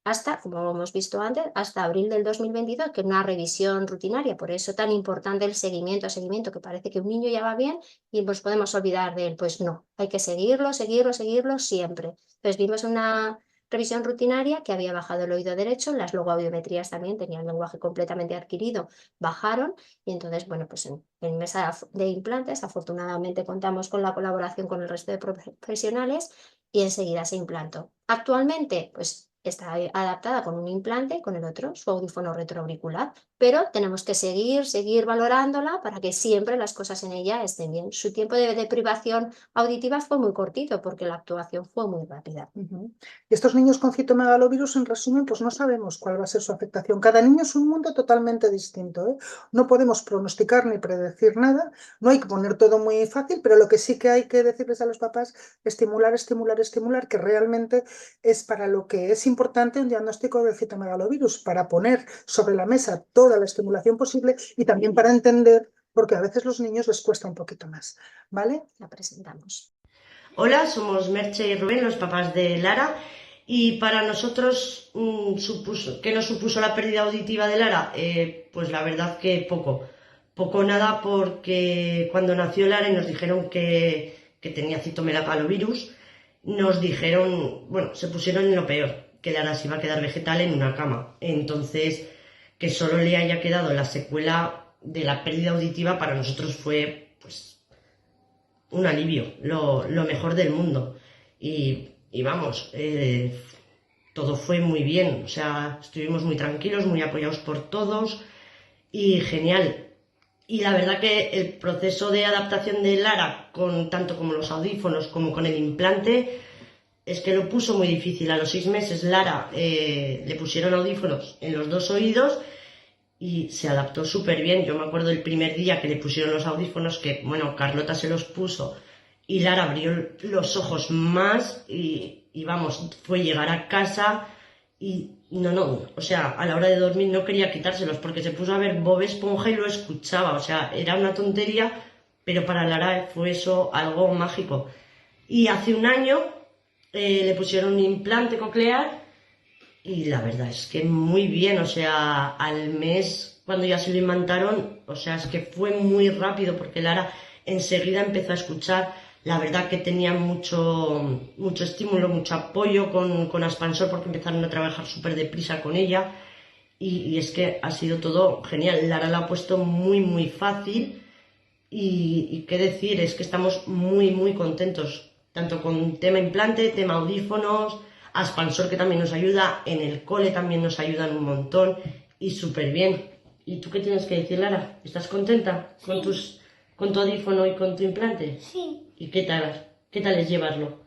hasta, como hemos visto antes, hasta abril del 2022, que es una revisión rutinaria, por eso tan importante el seguimiento, que parece que un niño ya va bien y nos podemos olvidar de él. Pues no, hay que seguirlo, seguirlo, seguirlo siempre. Entonces vimos una revisión rutinaria que había bajado el oído derecho, las logoaudiometrías también tenían el lenguaje completamente adquirido, bajaron y entonces, bueno, pues en mesa de implantes, afortunadamente contamos con la colaboración con el resto de profesionales y enseguida se implantó. Actualmente, pues está adaptada con un implante y con el otro, su audífono retroauricular, pero tenemos que seguir valorándola para que siempre las cosas en ella estén bien. Su tiempo de privación auditiva fue muy cortito porque la actuación fue muy rápida. Y estos niños con citomegalovirus, en resumen, pues no sabemos cuál va a ser su afectación. Cada niño es un mundo totalmente distinto, ¿eh? No podemos pronosticar ni predecir nada, no hay que poner todo muy fácil, pero lo que sí que hay que decirles a los papás, estimular, estimular, estimular, que realmente es para lo que es importante un diagnóstico de citomegalovirus, para poner sobre la mesa toda la estimulación posible y también para entender, porque a veces a los niños les cuesta un poquito más, ¿vale? La presentamos. Hola, somos Merche y Rubén, los papás de Lara, y para nosotros, ¿qué nos supuso la pérdida auditiva de Lara? Pues la verdad que poco nada, porque cuando nació Lara y nos dijeron que tenía citomegalovirus, nos dijeron, bueno, se pusieron en lo peor, que Lara se iba a quedar vegetal en una cama. Entonces, que solo le haya quedado la secuela de la pérdida auditiva para nosotros fue, pues, un alivio, lo mejor del mundo. Y vamos, todo fue muy bien, o sea, estuvimos muy tranquilos, muy apoyados por todos y genial. Y la verdad que el proceso de adaptación de Lara, tanto como los audífonos como con el implante, es que lo puso muy difícil. A los 6 meses Lara le pusieron audífonos en los dos oídos y se adaptó súper bien. Yo me acuerdo el primer día que le pusieron los audífonos, que bueno, Carlota se los puso y Lara abrió los ojos más y vamos, fue llegar a casa y no, o sea, a la hora de dormir no quería quitárselos porque se puso a ver Bob Esponja y lo escuchaba, o sea, era una tontería, pero para Lara fue eso algo mágico. Y hace un año le pusieron un implante coclear y la verdad es que muy bien, o sea, al mes cuando ya se lo imantaron, o sea, es que fue muy rápido porque Lara enseguida empezó a escuchar. La verdad que tenía mucho estímulo, mucho apoyo con Aspansor porque empezaron a trabajar súper deprisa con ella y es que ha sido todo genial. Lara la ha puesto muy fácil y qué decir, es que estamos muy contentos, tanto con tema implante, tema audífonos, Aspansor que también nos ayuda, en el cole también nos ayudan un montón y súper bien. ¿Y tú qué tienes que decir, Lara? ¿Estás contenta con tu audífono y con tu implante? Sí, ¿Y qué tal es llevarlo?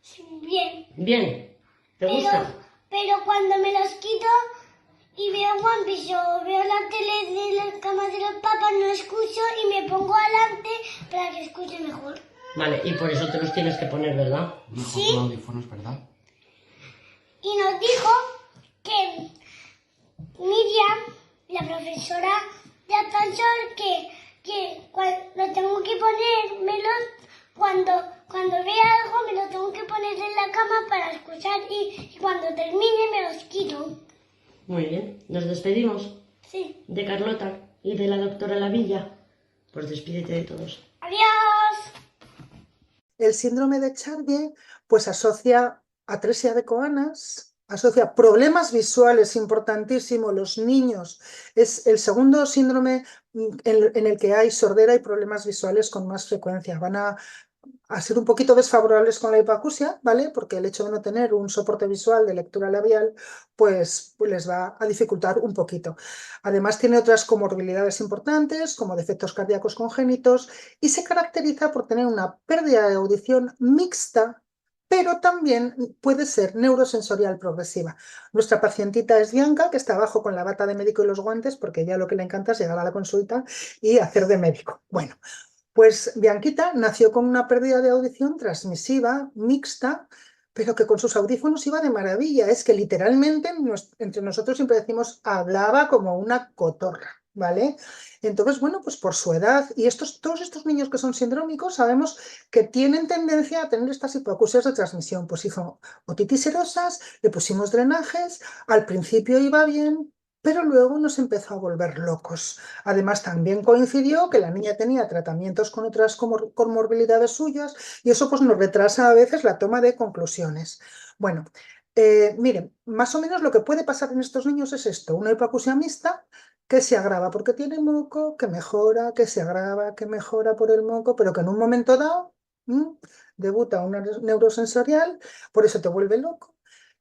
sí, bien. ¿Bien? ¿Te gusta? Pero cuando me los quito y veo One Piece o veo la tele de las camas de los papás, no escucho y me pongo adelante para que escuche mejor. Vale, y por eso te los tienes que poner, ¿verdad? Mejor Sí. con audífonos, ¿verdad? Y nos dijo que Miriam, la profesora de Aspansor, que cuando tengo que ponérmelos, cuando vea algo me lo tengo que poner en la cama para escuchar y cuando termine me los quito. Muy bien, nos despedimos Sí. de Carlota y de la doctora Lavilla. Pues despídete de todos. Adiós. El síndrome de Charlie pues asocia atresia de Coanas, asocia problemas visuales, importantísimo, los niños. Es el segundo síndrome en el que hay sordera y problemas visuales con más frecuencia. Van a ser un poquito desfavorables con la hipoacusia, ¿vale? Porque el hecho de no tener un soporte visual de lectura labial, pues les va a dificultar un poquito. Además, tiene otras comorbilidades importantes, como defectos cardíacos congénitos, y se caracteriza por tener una pérdida de audición mixta, pero también puede ser neurosensorial progresiva. Nuestra pacientita es Bianca, que está abajo con la bata de médico y los guantes, porque ya lo que le encanta es llegar a la consulta y hacer de médico. Bueno, pues Bianquita nació con una pérdida de audición transmisiva, mixta, pero que con sus audífonos iba de maravilla. Es que literalmente entre nosotros siempre decimos hablaba como una cotorra, ¿vale? Entonces, bueno, pues por su edad y todos estos niños que son sindrómicos sabemos que tienen tendencia a tener estas hipoacusias de transmisión. Pues hizo otitis serosas, le pusimos drenajes, al principio iba bien, pero luego nos empezó a volver locos. Además, también coincidió que la niña tenía tratamientos con otras comorbilidades suyas y eso pues nos retrasa a veces la toma de conclusiones. Bueno, miren, más o menos lo que puede pasar en estos niños es esto, una hipoacusia mixta que se agrava porque tiene moco, que mejora, que se agrava, que mejora por el moco, pero que en un momento dado debuta una neurosensorial, por eso te vuelve loco.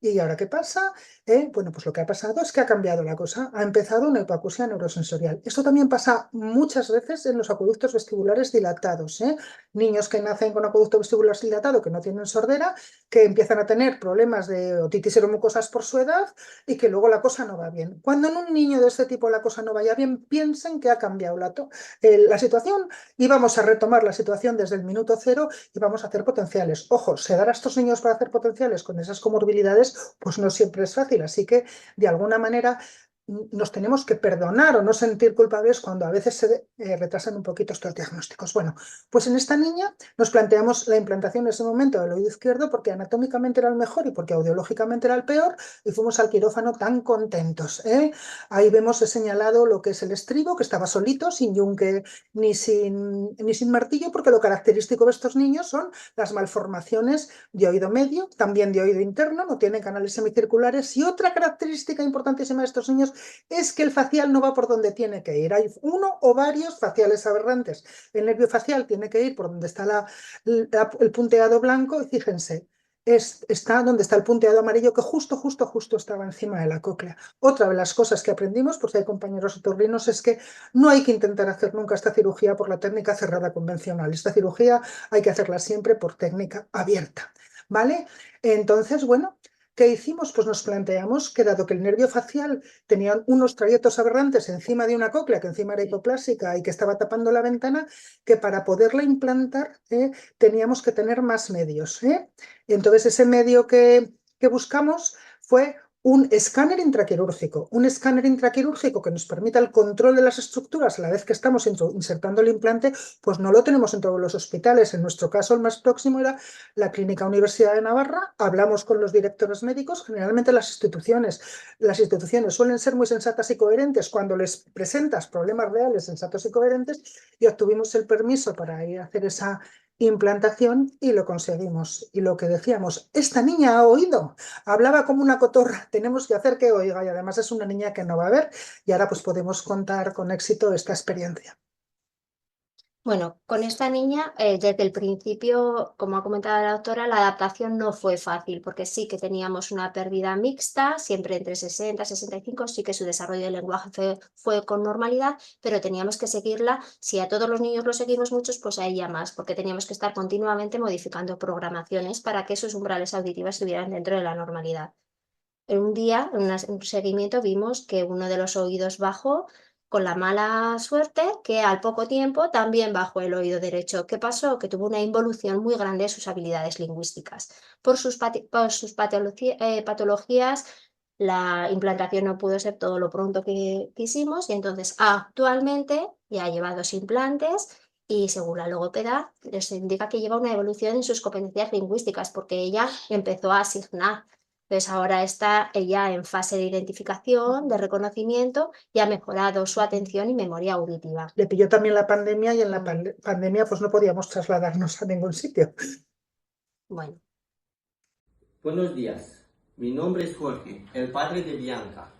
¿Y ahora qué pasa? Bueno, pues lo que ha pasado es que ha cambiado la cosa. Ha empezado una hipoacusia neurosensorial. Esto también pasa muchas veces en los acueductos vestibulares dilatados. Niños que nacen con acueducto vestibular dilatado, que no tienen sordera, que empiezan a tener problemas de otitis seromucosas por su edad y que luego la cosa no va bien. Cuando en un niño de este tipo la cosa no vaya bien, piensen que ha cambiado la situación y vamos a retomar la situación desde el minuto cero y vamos a hacer potenciales. Ojo, sedar a estos niños para hacer potenciales con esas comorbilidades, pues no siempre es fácil. Así que, de alguna manera, nos tenemos que perdonar o no sentir culpables cuando a veces se retrasan un poquito estos diagnósticos. Bueno, pues en esta niña nos planteamos la implantación en ese momento del oído izquierdo porque anatómicamente era el mejor y porque audiológicamente era el peor y fuimos al quirófano tan contentos. Ahí vemos he señalado lo que es el estribo, que estaba solito, sin yunque ni sin martillo, porque lo característico de estos niños son las malformaciones de oído medio, también de oído interno, no tienen canales semicirculares y otra característica importantísima de estos niños es que el facial no va por donde tiene que ir. Hay uno o varios faciales aberrantes. El nervio facial tiene que ir por donde está el punteado blanco y fíjense, está donde está el punteado amarillo que justo estaba encima de la cóclea. Otra de las cosas que aprendimos, pues hay compañeros otorrinos, es que no hay que intentar hacer nunca esta cirugía por la técnica cerrada convencional. Esta cirugía hay que hacerla siempre por técnica abierta, ¿vale? Entonces, bueno, ¿qué hicimos? Pues nos planteamos que dado que el nervio facial tenía unos trayectos aberrantes encima de una cóclea que encima era hipoplásica y que estaba tapando la ventana, que para poderla implantar teníamos que tener más medios. Entonces ese medio que buscamos fue un escáner intraquirúrgico que nos permita el control de las estructuras a la vez que estamos insertando el implante, pues no lo tenemos en todos los hospitales. En nuestro caso, el más próximo era la Clínica Universidad de Navarra. Hablamos con los directores médicos. Generalmente las instituciones suelen ser muy sensatas y coherentes cuando les presentas problemas reales, sensatos y coherentes, y obtuvimos el permiso para ir a hacer esa implantación y lo conseguimos. Y lo que decíamos, esta niña ha oído, hablaba como una cotorra, tenemos que hacer que oiga y además es una niña que no va a ver y ahora pues podemos contar con éxito esta experiencia. Bueno, con esta niña, desde el principio, como ha comentado la doctora, la adaptación no fue fácil, porque sí que teníamos una pérdida mixta, siempre entre 60 y 65, sí que su desarrollo del lenguaje fue con normalidad, pero teníamos que seguirla, si a todos los niños lo seguimos muchos, pues a ella más, porque teníamos que estar continuamente modificando programaciones para que sus umbrales auditivas estuvieran dentro de la normalidad. En un día, en un seguimiento, vimos que uno de los oídos bajó con la mala suerte que al poco tiempo también bajó el oído derecho. ¿Qué pasó? Que tuvo una involución muy grande de sus habilidades lingüísticas. Por sus patologías, la implantación no pudo ser todo lo pronto que quisimos y entonces actualmente ya lleva 2 implantes y según la logopeda les indica que lleva una evolución en sus competencias lingüísticas porque ella empezó a asignar. Entonces ahora está ella en fase de identificación, de reconocimiento y ha mejorado su atención y memoria auditiva. Le pilló también la pandemia y en la pandemia pues no podíamos trasladarnos a ningún sitio. Bueno, Buenos días. Mi nombre es Jorge, el padre de Bianca.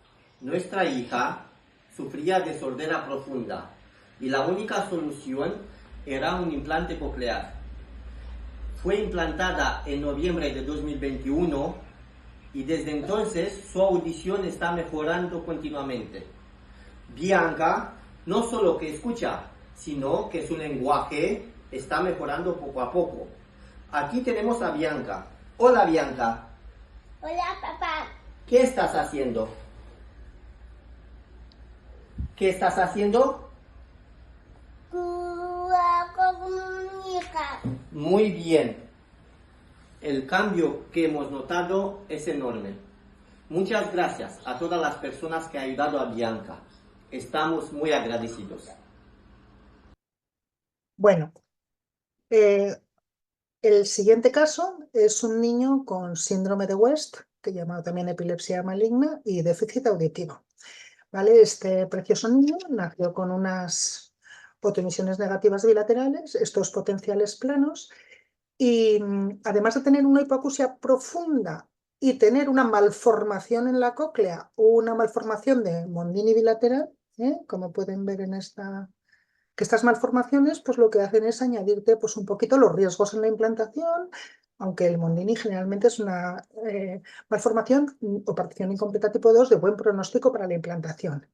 Nuestra hija sufría de sordera profunda y la única solución era un implante coclear. Fue implantada en noviembre de 2021 y desde entonces su audición está mejorando continuamente. Bianca no solo que escucha, sino que su lenguaje está mejorando poco a poco. Aquí tenemos a Bianca. Hola, Bianca. Hola, papá. ¿Qué estás haciendo? ¿Qué estás haciendo? Juego con mi hija. Muy bien. El cambio que hemos notado es enorme. Muchas gracias a todas las personas que han ayudado a Bianca. Estamos muy agradecidos. Bueno, eh, el siguiente caso es un niño con síndrome de West, que llamado también epilepsia maligna y déficit auditivo. ¿Vale? Este precioso niño nació con unas fotoemisiones negativas bilaterales, estos potenciales planos, y además de tener una hipoacusia profunda y tener una malformación en la cóclea o una malformación de Mondini bilateral, como pueden ver en esta, que estas malformaciones pues lo que hacen es añadirte pues un poquito los riesgos en la implantación, aunque el Mondini generalmente es una malformación o partición incompleta tipo 2 de buen pronóstico para la implantación.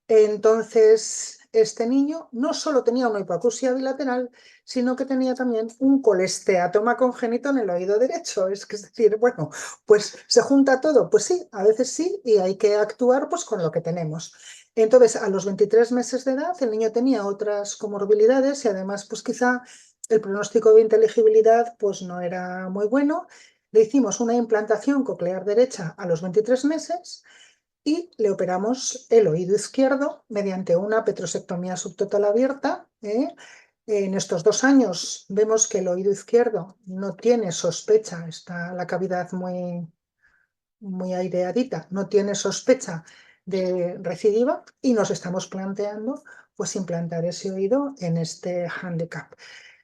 Entonces, este niño no solo tenía una hipoacusia bilateral, sino que tenía también un colesteatoma congénito en el oído derecho. Es decir, bueno, pues se junta todo. Pues sí, a veces sí, y hay que actuar pues con lo que tenemos. Entonces, a los 23 meses de edad, el niño tenía otras comorbilidades y además, pues quizá el pronóstico de inteligibilidad pues no era muy bueno. Le hicimos una implantación coclear derecha a los 23 meses y le operamos el oído izquierdo mediante una petrosectomía subtotal abierta. En estos 2 años vemos que el oído izquierdo no tiene sospecha, está la cavidad muy aireadita, no tiene sospecha de recidiva y nos estamos planteando pues implantar ese oído en este handicap.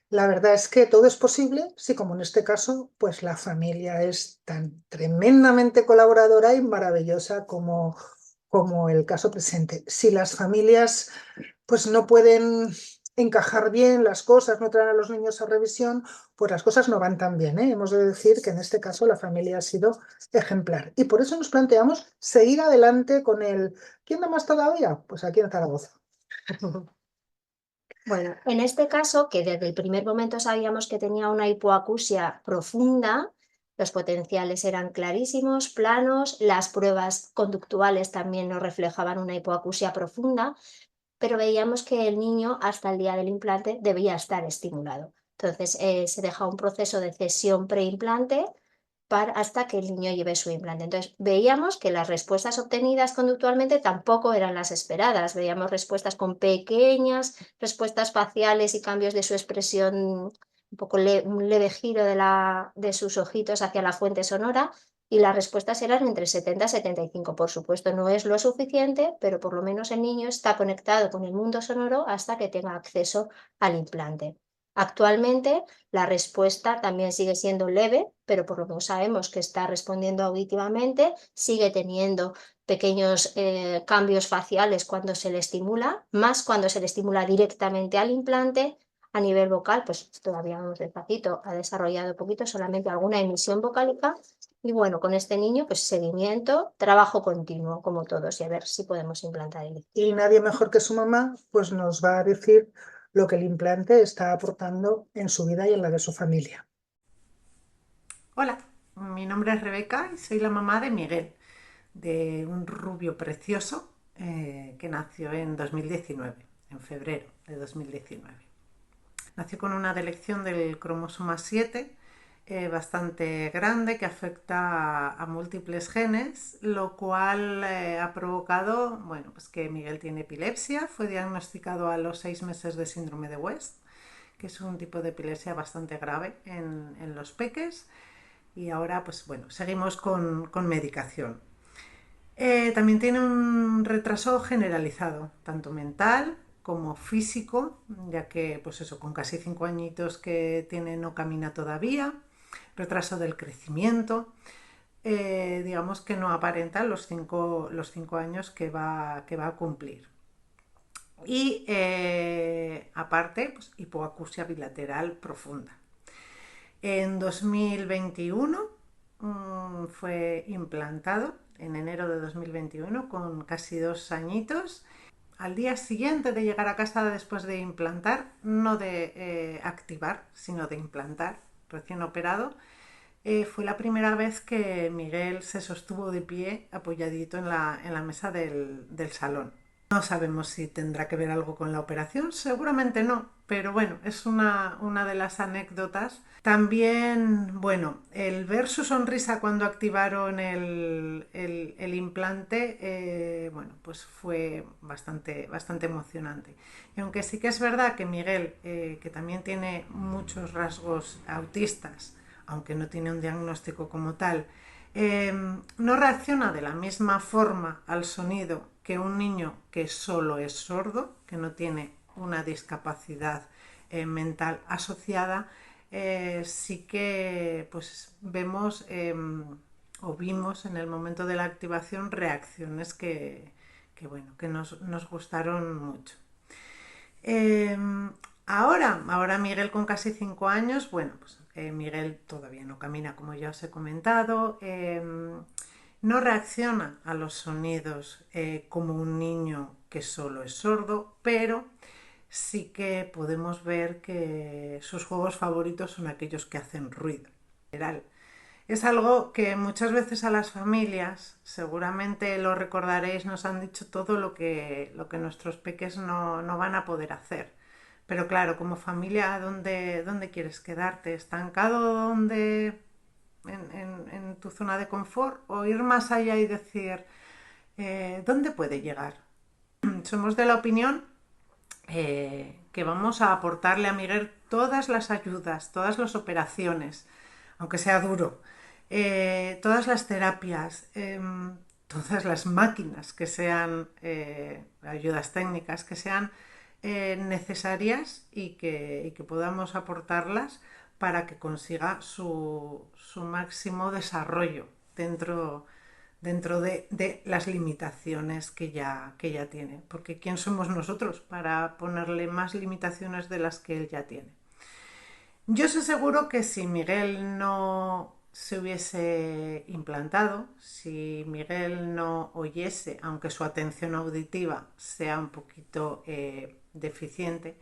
La verdad es que todo es posible si, como en este caso, pues la familia es tan tremendamente colaboradora y maravillosa como el caso presente. Si las familias pues no pueden encajar bien las cosas, no traen a los niños a revisión, pues las cosas no van tan bien, ¿eh? Hemos de decir que en este caso la familia ha sido ejemplar. Y por eso nos planteamos seguir adelante con el ¿quién da más todavía? Pues aquí en Zaragoza. Bueno, en este caso, que desde el primer momento sabíamos que tenía una hipoacusia profunda, los potenciales eran clarísimos, planos, las pruebas conductuales también nos reflejaban una hipoacusia profunda, pero veíamos que el niño hasta el día del implante debía estar estimulado. Entonces, se deja un proceso de cesión preimplante hasta que el niño lleve su implante. Entonces, veíamos que las respuestas obtenidas conductualmente tampoco eran las esperadas. Veíamos respuestas con pequeñas respuestas faciales y cambios de su expresión, un poco un leve giro de sus ojitos hacia la fuente sonora, y las respuestas eran entre 70 y 75. Por supuesto, no es lo suficiente, pero por lo menos el niño está conectado con el mundo sonoro hasta que tenga acceso al implante. Actualmente, la respuesta también sigue siendo leve, pero por lo menos sabemos que está respondiendo auditivamente, sigue teniendo pequeños cambios faciales cuando se le estimula, más cuando se le estimula directamente al implante. A nivel vocal, pues todavía vamos despacito, ha desarrollado poquito, solamente alguna emisión vocálica. Y bueno, con este niño, pues seguimiento, trabajo continuo, como todos, y a ver si podemos implantar el. Y nadie mejor que su mamá pues nos va a decir lo que el implante está aportando en su vida y en la de su familia. Hola, mi nombre es Rebeca y soy la mamá de Miguel, de un rubio precioso que nació en 2019, en febrero de 2019. Nació con una delección del cromosoma 7 bastante grande que afecta a múltiples genes, lo cual ha provocado pues que Miguel tiene epilepsia. Fue diagnosticado a los 6 meses de síndrome de West, que es un tipo de epilepsia bastante grave en los peques, y ahora seguimos con medicación. También tiene un retraso generalizado, tanto mental como físico, ya que con casi 5 añitos que tiene no camina todavía, retraso del crecimiento. digamos que no aparenta los cinco años que va a cumplir. Y aparte, pues, hipoacusia bilateral profunda. En 2021 fue implantado, en enero de 2021, con casi 2 añitos. Al día siguiente de llegar a casa después de implantar, no de activar, sino de implantar, recién operado, fue la primera vez que Miguel se sostuvo de pie apoyadito en la mesa del salón. No sabemos si tendrá que ver algo con la operación, seguramente no, pero bueno, es una de las anécdotas. También, bueno, el ver su sonrisa cuando activaron el implante, bueno, pues fue bastante emocionante. Y aunque sí que es verdad que Miguel, que también tiene muchos rasgos autistas, aunque no tiene un diagnóstico como tal, no reacciona de la misma forma al sonido que un niño que solo es sordo, que no tiene una discapacidad mental asociada. Sí que pues vemos o vimos en el momento de la activación reacciones bueno, que nos gustaron mucho. Eh, ahora Miguel con casi 5 años, bueno, pues Miguel todavía no camina como ya os he comentado, no reacciona a los sonidos como un niño que solo es sordo, pero sí que podemos ver que sus juegos favoritos son aquellos que hacen ruido. Es algo que muchas veces a las familias, seguramente lo recordaréis, nos han dicho todo lo que nuestros peques no van a poder hacer. Pero claro, como familia, ¿dónde quieres quedarte? ¿Estancado en tu zona de confort? ¿O ir más allá y decir, ¿dónde puede llegar? Somos de la opinión que vamos a aportarle a Miguel todas las ayudas, todas las operaciones, aunque sea duro, todas las terapias, todas las máquinas que sean ayudas técnicas, que sean necesarias y que podamos aportarlas para que consiga su máximo desarrollo dentro de las limitaciones que ya tiene. Porque ¿quién somos nosotros para ponerle más limitaciones de las que él ya tiene? Yo sé seguro que si Miguel no se hubiese implantado, si Miguel no oyese, aunque su atención auditiva sea un poquito deficiente,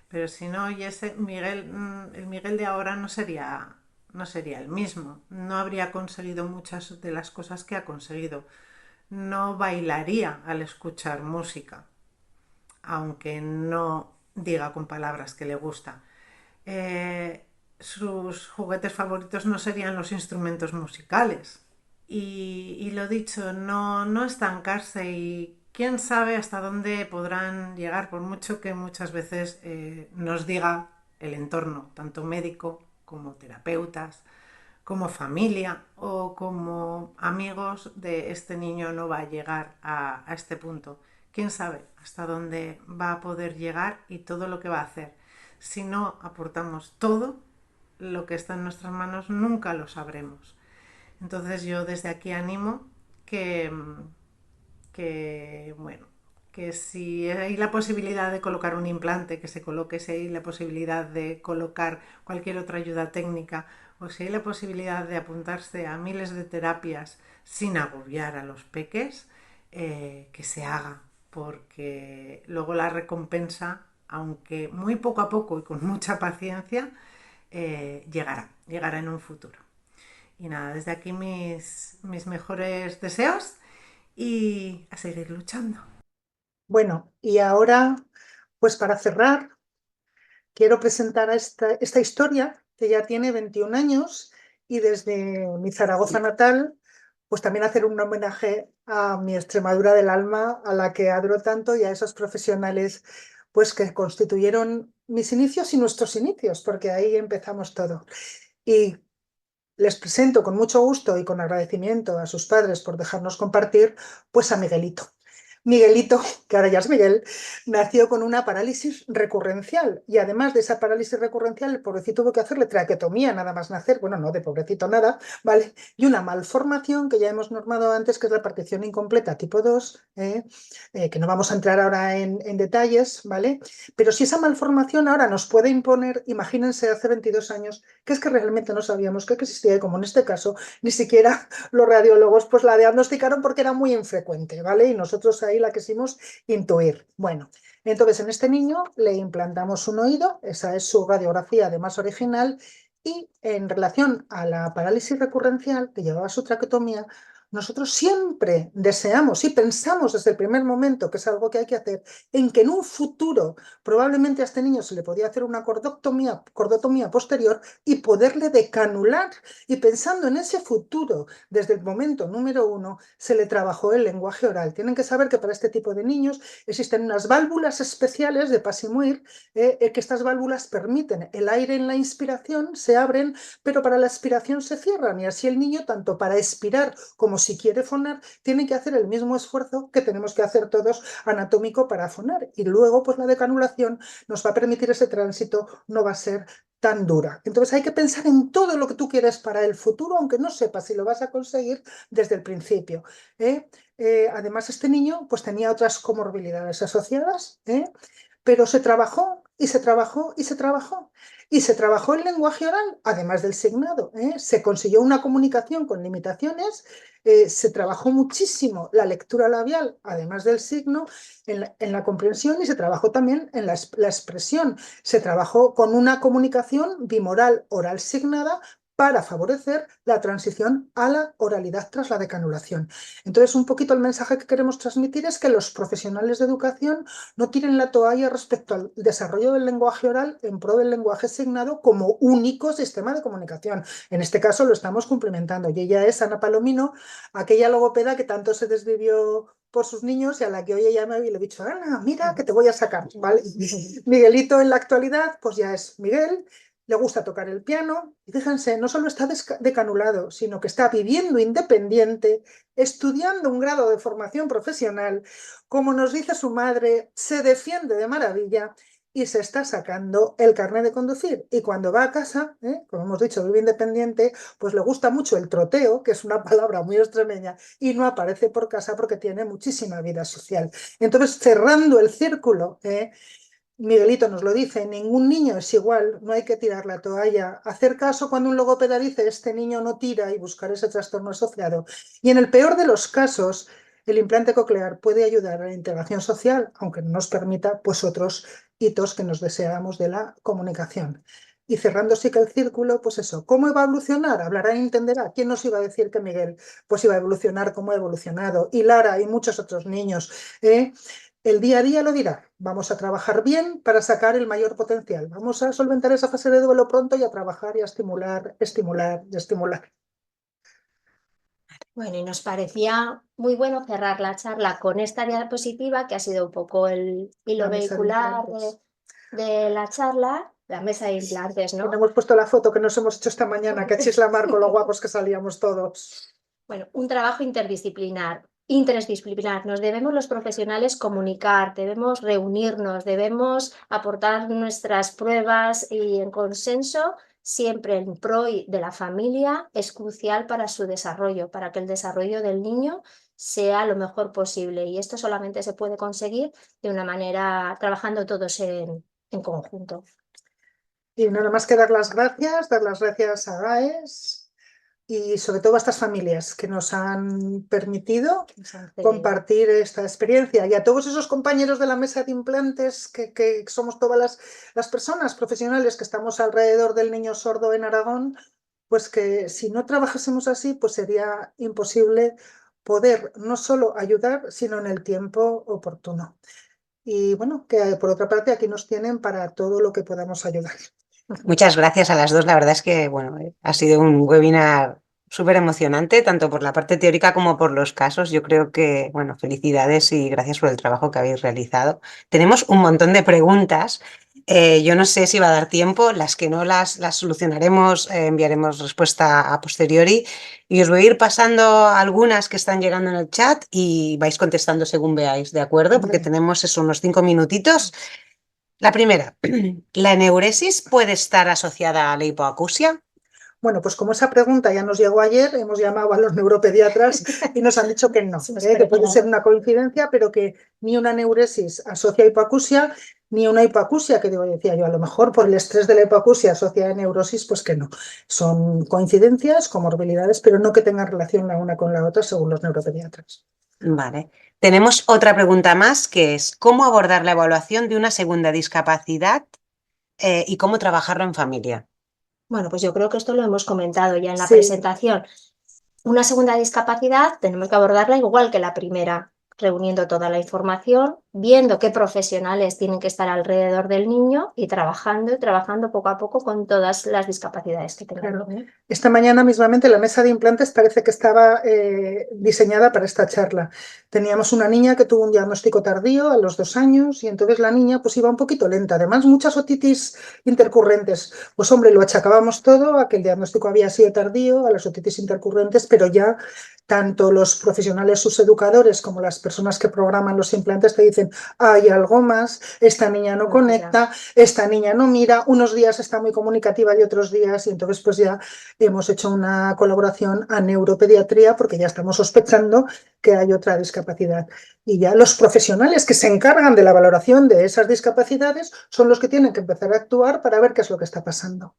pero si no oyese, el Miguel de ahora no sería el mismo, no habría conseguido muchas de las cosas que ha conseguido, no bailaría al escuchar música, aunque no diga con palabras que le gusta. Sus juguetes favoritos no serían los instrumentos musicales. Y lo dicho, no estancarse y quién sabe hasta dónde podrán llegar, por mucho que muchas veces nos diga el entorno, tanto médico como terapeutas, como familia o como amigos de este niño no va a llegar a este punto. Quién sabe hasta dónde va a poder llegar y todo lo que va a hacer. Si no aportamos todo lo que está en nuestras manos, nunca lo sabremos. Entonces yo desde aquí animo bueno, que si hay la posibilidad de colocar un implante, que se coloque, si hay la posibilidad de colocar cualquier otra ayuda técnica o si hay la posibilidad de apuntarse a miles de terapias sin agobiar a los peques, que se haga, porque luego la recompensa, aunque muy poco a poco y con mucha paciencia, llegará en un futuro. Y nada, desde aquí mis mejores deseos y a seguir luchando. Bueno, y ahora, pues para cerrar, quiero presentar esta historia que ya tiene 21 años y desde mi Zaragoza natal, pues también hacer un homenaje a mi Extremadura del alma, a la que adoro tanto y a esos profesionales pues que constituyeron mis inicios y nuestros inicios, porque ahí empezamos todo. Y les presento con mucho gusto y con agradecimiento a sus padres por dejarnos compartir, pues a Miguelito. Miguelito, que ahora ya es Miguel, nació con una parálisis recurrencial y además de esa parálisis recurrencial, el pobrecito tuvo que hacerle traqueotomía nada más nacer, bueno, no, de pobrecito nada, ¿vale? Y una malformación que ya hemos normado antes, que es la partición incompleta tipo 2, que no vamos a entrar ahora en detalles, ¿vale? Pero si esa malformación ahora nos puede imponer, imagínense hace 22 años, que es que realmente no sabíamos que existía y como en este caso ni siquiera los radiólogos pues la diagnosticaron porque era muy infrecuente, ¿vale? Y nosotros ahí la quisimos intuir. Bueno, entonces en este niño le implantamos un oído, esa es su radiografía además original, y en relación a la parálisis recurrencial que llevaba su traqueotomía, nosotros siempre deseamos y pensamos desde el primer momento, que es algo que hay que hacer, en que en un futuro probablemente a este niño se le podía hacer una cordotomía posterior y poderle decanular. Y pensando en ese futuro, desde el momento número 1, se le trabajó el lenguaje oral. Tienen que saber que para este tipo de niños existen unas válvulas especiales de Passy-Muir, que estas válvulas permiten el aire en la inspiración, se abren, pero para la expiración se cierran. Y así el niño, tanto para expirar como si quiere fonar, tiene que hacer el mismo esfuerzo que tenemos que hacer todos anatómico para fonar. Y luego, pues la decanulación nos va a permitir ese tránsito, no va a ser tan dura. Entonces hay que pensar en todo lo que tú quieres para el futuro, aunque no sepas si lo vas a conseguir desde el principio. Además, este niño pues tenía otras comorbilidades asociadas, pero se trabajó y se trabajó y se trabajó. Y se trabajó el lenguaje oral, además del signado. Se consiguió una comunicación con limitaciones, se trabajó muchísimo la lectura labial, además del signo, en la comprensión, y se trabajó también en la expresión. Se trabajó con una comunicación bimoral oral signada para favorecer la transición a la oralidad tras la decanulación. Entonces, un poquito el mensaje que queremos transmitir es que los profesionales de educación no tiren la toalla respecto al desarrollo del lenguaje oral en pro del lenguaje signado como único sistema de comunicación. En este caso lo estamos cumplimentando. Y ella es Ana Palomino, aquella logopeda que tanto se desvivió por sus niños y a la que hoy ella me había dicho, Ana, mira que te voy a sacar, ¿vale? Miguelito en la actualidad pues ya es Miguel, le gusta tocar el piano y fíjense, no solo está decanulado, sino que está viviendo independiente, estudiando un grado de formación profesional, como nos dice su madre, se defiende de maravilla y se está sacando el carnet de conducir. Y cuando va a casa, como hemos dicho, vive independiente, pues le gusta mucho el troteo, que es una palabra muy extremeña, y no aparece por casa porque tiene muchísima vida social. Entonces, cerrando el círculo, Miguelito nos lo dice, ningún niño es igual, no hay que tirar la toalla. Hacer caso cuando un logopeda dice este niño no tira y buscar ese trastorno asociado. Y en el peor de los casos, el implante coclear puede ayudar a la integración social, aunque no nos permita pues otros hitos que nos deseamos de la comunicación. Y cerrando sí que el círculo, pues eso, ¿cómo va a evolucionar? Hablará y entenderá. ¿Quién nos iba a decir que Miguel pues iba a evolucionar como ha evolucionado? Y Lara y muchos otros niños, el día a día lo dirá. Vamos a trabajar bien para sacar el mayor potencial. Vamos a solventar esa fase de duelo pronto y a trabajar y a estimular, estimular y estimular. Bueno, y nos parecía muy bueno cerrar la charla con esta diapositiva, que ha sido un poco el hilo La mesa de vehicular implantes. de la charla, la mesa de implantes, ¿no? Hemos puesto la foto que nos hemos hecho esta mañana, que chislamar con lo guapos que salíamos todos. Bueno, un trabajo interdisciplinar. Nos debemos los profesionales comunicar, debemos reunirnos, debemos aportar nuestras pruebas y en consenso, siempre en pro de la familia, es crucial para su desarrollo, para que el desarrollo del niño sea lo mejor posible. Y esto solamente se puede conseguir de una manera trabajando todos en conjunto. Y nada más que dar las gracias a GAES y sobre todo a estas familias que nos han permitido compartir esta experiencia, y a todos esos compañeros de la mesa de implantes que somos todas las personas profesionales que estamos alrededor del niño sordo en Aragón, pues que si no trabajásemos así, pues sería imposible poder no solo ayudar, sino en el tiempo oportuno. Y bueno, que por otra parte aquí nos tienen para todo lo que podamos ayudar. Muchas gracias a las dos. La verdad es que bueno, ha sido un webinar súper emocionante, tanto por la parte teórica como por los casos. Yo creo que, bueno, felicidades y gracias por el trabajo que habéis realizado. Tenemos un montón de preguntas Yo no sé si va a dar tiempo, las que no las solucionaremos, enviaremos respuesta a posteriori y os voy a ir pasando algunas que están llegando en el chat y vais contestando según veáis, ¿de acuerdo? Porque Vale. tenemos eso, unos 5 minutitos. La primera, ¿la eneuresis puede estar asociada a la hipoacusia? Bueno, pues como esa pregunta ya nos llegó ayer, hemos llamado a los neuropediatras y nos han dicho que no, que puede ser una coincidencia, pero que ni una neuresis asocia a hipoacusia, ni una hipoacusia, que decía yo, a lo mejor por el estrés de la hipoacusia asocia a neurosis, pues que no. Son coincidencias, comorbilidades, pero no que tengan relación la una con la otra según los neuropediatras. Vale. Tenemos otra pregunta más que es ¿cómo abordar la evaluación de una segunda discapacidad y cómo trabajarlo en familia? Bueno, pues yo creo que esto lo hemos comentado ya en la Sí, presentación. Una segunda discapacidad tenemos que abordarla igual que la primera, reuniendo toda la información, viendo qué profesionales tienen que estar alrededor del niño y trabajando poco a poco con todas las discapacidades que tenga el claro. niño. Esta mañana mismamente la mesa de implantes parece que estaba diseñada para esta charla. Teníamos una niña que tuvo un diagnóstico tardío a los 2 años y entonces la niña pues iba un poquito lenta. Además, muchas otitis intercurrentes. Pues hombre, lo achacábamos todo a que el diagnóstico había sido tardío, a las otitis intercurrentes, pero ya tanto los profesionales subeducadores como las personas que programan los implantes te dicen hay algo más, esta niña no conecta, esta niña no mira, unos días está muy comunicativa y otros días, y entonces pues ya hemos hecho una colaboración a neuropediatría porque ya estamos sospechando que hay otra discapacidad. Y ya los profesionales que se encargan de la valoración de esas discapacidades son los que tienen que empezar a actuar para ver qué es lo que está pasando.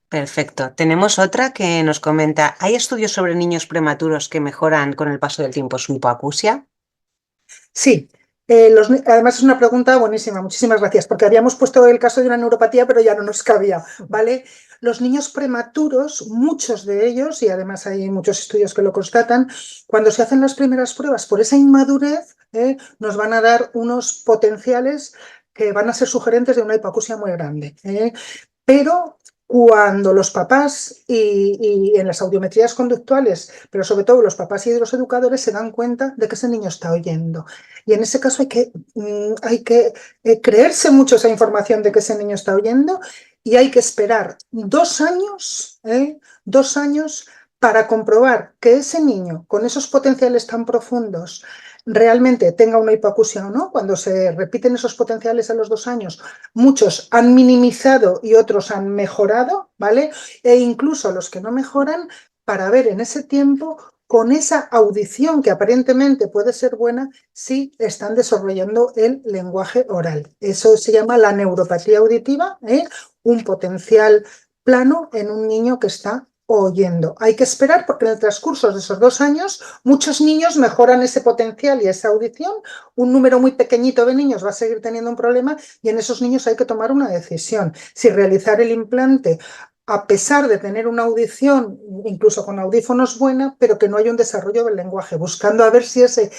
Perfecto. Tenemos otra que nos comenta, ¿hay estudios sobre niños prematuros que mejoran con el paso del tiempo su hipoacusia? Sí, además es una pregunta buenísima, muchísimas gracias, porque habíamos puesto el caso de una neuropatía, pero ya no nos cabía, ¿vale? Los niños prematuros, muchos de ellos, y además hay muchos estudios que lo constatan, cuando se hacen las primeras pruebas por esa inmadurez, nos van a dar unos potenciales que van a ser sugerentes de una hipoacusia muy grande. Pero cuando los papás y en las audiometrías conductuales, pero sobre todo los papás y los educadores se dan cuenta de que ese niño está oyendo. Y en ese caso hay que creerse mucho esa información de que ese niño está oyendo y hay que esperar 2 años, 2 años para comprobar que ese niño con esos potenciales tan profundos realmente tenga una hipoacusia o no. Cuando se repiten esos potenciales a los 2 años, muchos han minimizado y otros han mejorado, ¿vale? E incluso los que no mejoran, para ver en ese tiempo, con esa audición que aparentemente puede ser buena, si están desarrollando el lenguaje oral. Eso se llama la neuropatía auditiva, un potencial plano en un niño que está oyendo. Hay que esperar porque en el transcurso de esos 2 años muchos niños mejoran ese potencial y esa audición. Un número muy pequeñito de niños va a seguir teniendo un problema y en esos niños hay que tomar una decisión. Si realizar el implante a pesar de tener una audición, incluso con audífonos buena, pero que no haya un desarrollo del lenguaje, buscando a ver si ese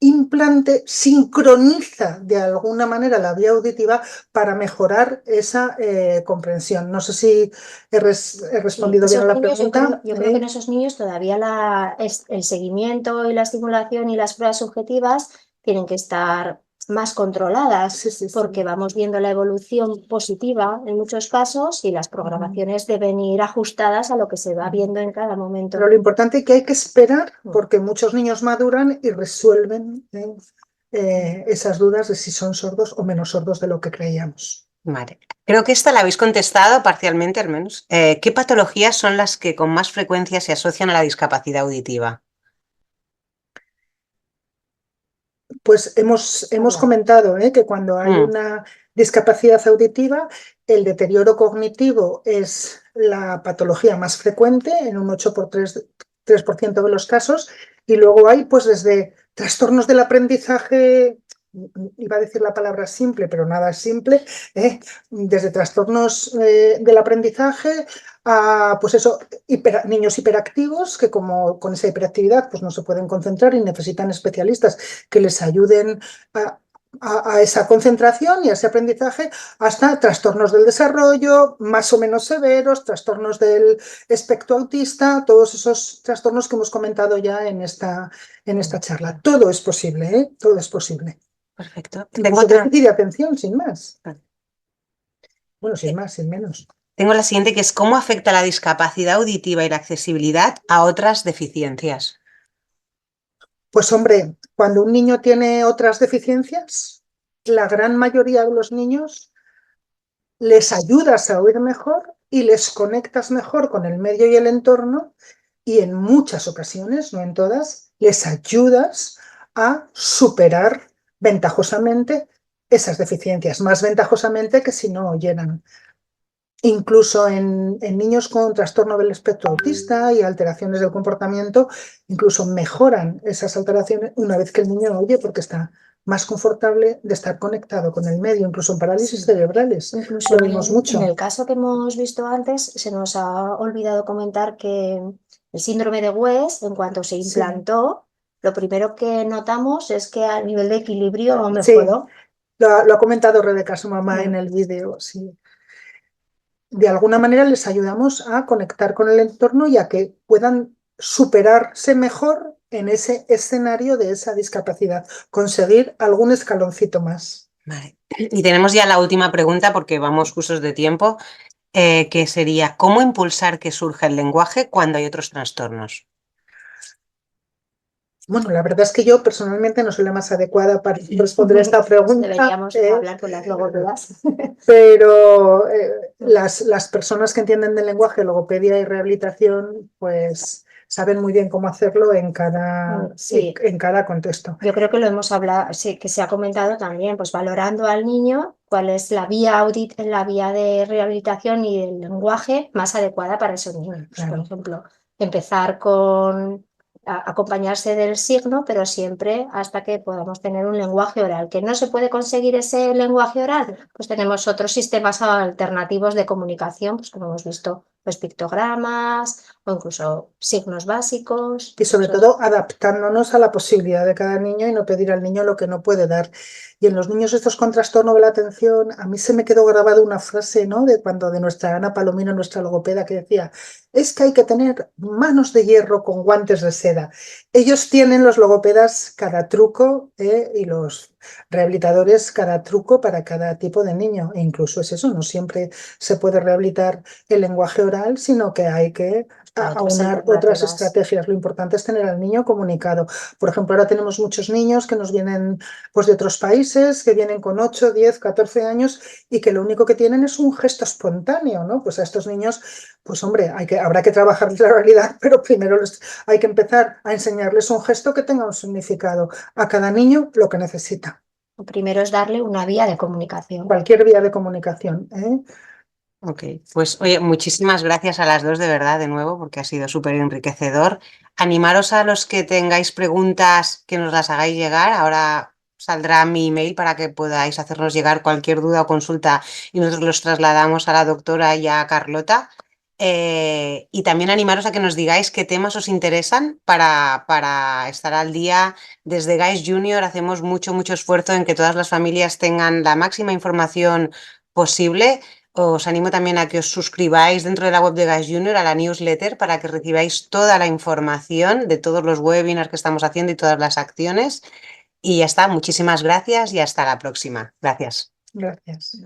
implante sincroniza de alguna manera la vía auditiva para mejorar esa comprensión. No sé si he respondido bien a la pregunta. Yo creo que en esos niños todavía el seguimiento y la estimulación y las pruebas subjetivas tienen que estar más controladas, Sí. porque vamos viendo la evolución positiva en muchos casos y las programaciones deben ir ajustadas a lo que se va viendo en cada momento. Pero lo importante es que hay que esperar porque muchos niños maduran y resuelven esas dudas de si son sordos o menos sordos de lo que creíamos. Vale. Creo que esta la habéis contestado parcialmente al menos. ¿Qué patologías son las que con más frecuencia se asocian a la discapacidad auditiva? Pues hemos comentado que cuando hay una discapacidad auditiva, el deterioro cognitivo es la patología más frecuente, en un 3% de los casos, y luego hay pues desde trastornos del aprendizaje, iba a decir la palabra simple, pero nada es simple, desde trastornos del aprendizaje a pues eso, niños hiperactivos que como con esa hiperactividad pues no se pueden concentrar y necesitan especialistas que les ayuden a esa concentración y a ese aprendizaje, hasta trastornos del desarrollo más o menos severos, trastornos del espectro autista, todos esos trastornos que hemos comentado ya en esta charla. Todo es posible, todo es posible. Perfecto. Incluso déficit de atención, sin más. Bueno, sin más, sin menos. Tengo la siguiente, que es ¿cómo afecta la discapacidad auditiva y la accesibilidad a otras deficiencias? Pues hombre, cuando un niño tiene otras deficiencias, la gran mayoría de los niños les ayudas a oír mejor y les conectas mejor con el medio y el entorno y en muchas ocasiones, no en todas, les ayudas a superar ventajosamente esas deficiencias, más ventajosamente que si no oyeran. Incluso en niños con trastorno del espectro autista y alteraciones del comportamiento, incluso mejoran esas alteraciones una vez que el niño oye porque está más confortable de estar conectado con el medio, incluso en parálisis cerebrales. Incluso Lo vimos mucho. en el caso que hemos visto antes, se nos ha olvidado comentar que el síndrome de West, en cuanto se Sí. implantó, lo primero que notamos es que a nivel de equilibrio Sí, mejoró. lo ha comentado Rebeca, su mamá, Mm. en el vídeo. Sí. De alguna manera les ayudamos a conectar con el entorno y a que puedan superarse mejor en ese escenario de esa discapacidad, conseguir algún escaloncito más. Vale. Y tenemos ya la última pregunta porque vamos justos de tiempo, que sería ¿cómo impulsar que surja el lenguaje cuando hay otros trastornos? Bueno, la verdad es que yo personalmente no soy la más adecuada para responder esta pregunta. Deberíamos hablar con las logopedas. Pero las personas que entienden del lenguaje, logopedia y rehabilitación, pues saben muy bien cómo hacerlo en Sí. en cada contexto. Yo creo que lo hemos hablado, sí, que se ha comentado también, pues valorando al niño cuál es la vía de rehabilitación y del lenguaje más adecuada para ese niño. Pues, Claro. por ejemplo, empezar con acompañarse del signo, pero siempre hasta que podamos tener un lenguaje oral. ¿Que no se puede conseguir ese lenguaje oral? Pues tenemos otros sistemas alternativos de comunicación, pues como hemos visto, los pictogramas o incluso signos básicos. Y sobre Eso. todo adaptándonos a la posibilidad de cada niño y no pedir al niño lo que no puede dar. Y en los niños estos con trastorno de la atención, a mí se me quedó grabada una frase, ¿no? De nuestra Ana Palomino, nuestra logopeda, que decía, es que hay que tener manos de hierro con guantes de seda. Ellos tienen, los logopedas, cada truco, y los rehabilitadores cada truco para cada tipo de niño. E incluso es eso, no siempre se puede rehabilitar el lenguaje oral, sino que hay que aunar otras estrategias. Lo importante es tener al niño comunicado. Por ejemplo, ahora tenemos muchos niños que nos vienen pues, de otros países, que vienen con 8, 10, 14 años y que lo único que tienen es un gesto espontáneo, ¿no? Pues a estos niños, pues hombre, habrá que trabajar la realidad, pero primero hay que empezar a enseñarles un gesto que tenga un significado. A cada niño lo que necesita. Lo primero es darle una vía de comunicación. Cualquier vía de comunicación, ¿eh? Ok, pues oye, muchísimas gracias a las dos de verdad de nuevo porque ha sido súper enriquecedor. Animaros a los que tengáis preguntas que nos las hagáis llegar. Ahora saldrá mi email para que podáis hacernos llegar cualquier duda o consulta y nosotros los trasladamos a la doctora y a Carlota. Y también animaros a que nos digáis qué temas os interesan para estar al día. Desde Guys Junior hacemos mucho esfuerzo en que todas las familias tengan la máxima información posible. Os animo también a que os suscribáis dentro de la web de Guys Junior a la newsletter para que recibáis toda la información de todos los webinars que estamos haciendo y todas las acciones. Y ya está, muchísimas gracias y hasta la próxima. Gracias. Gracias.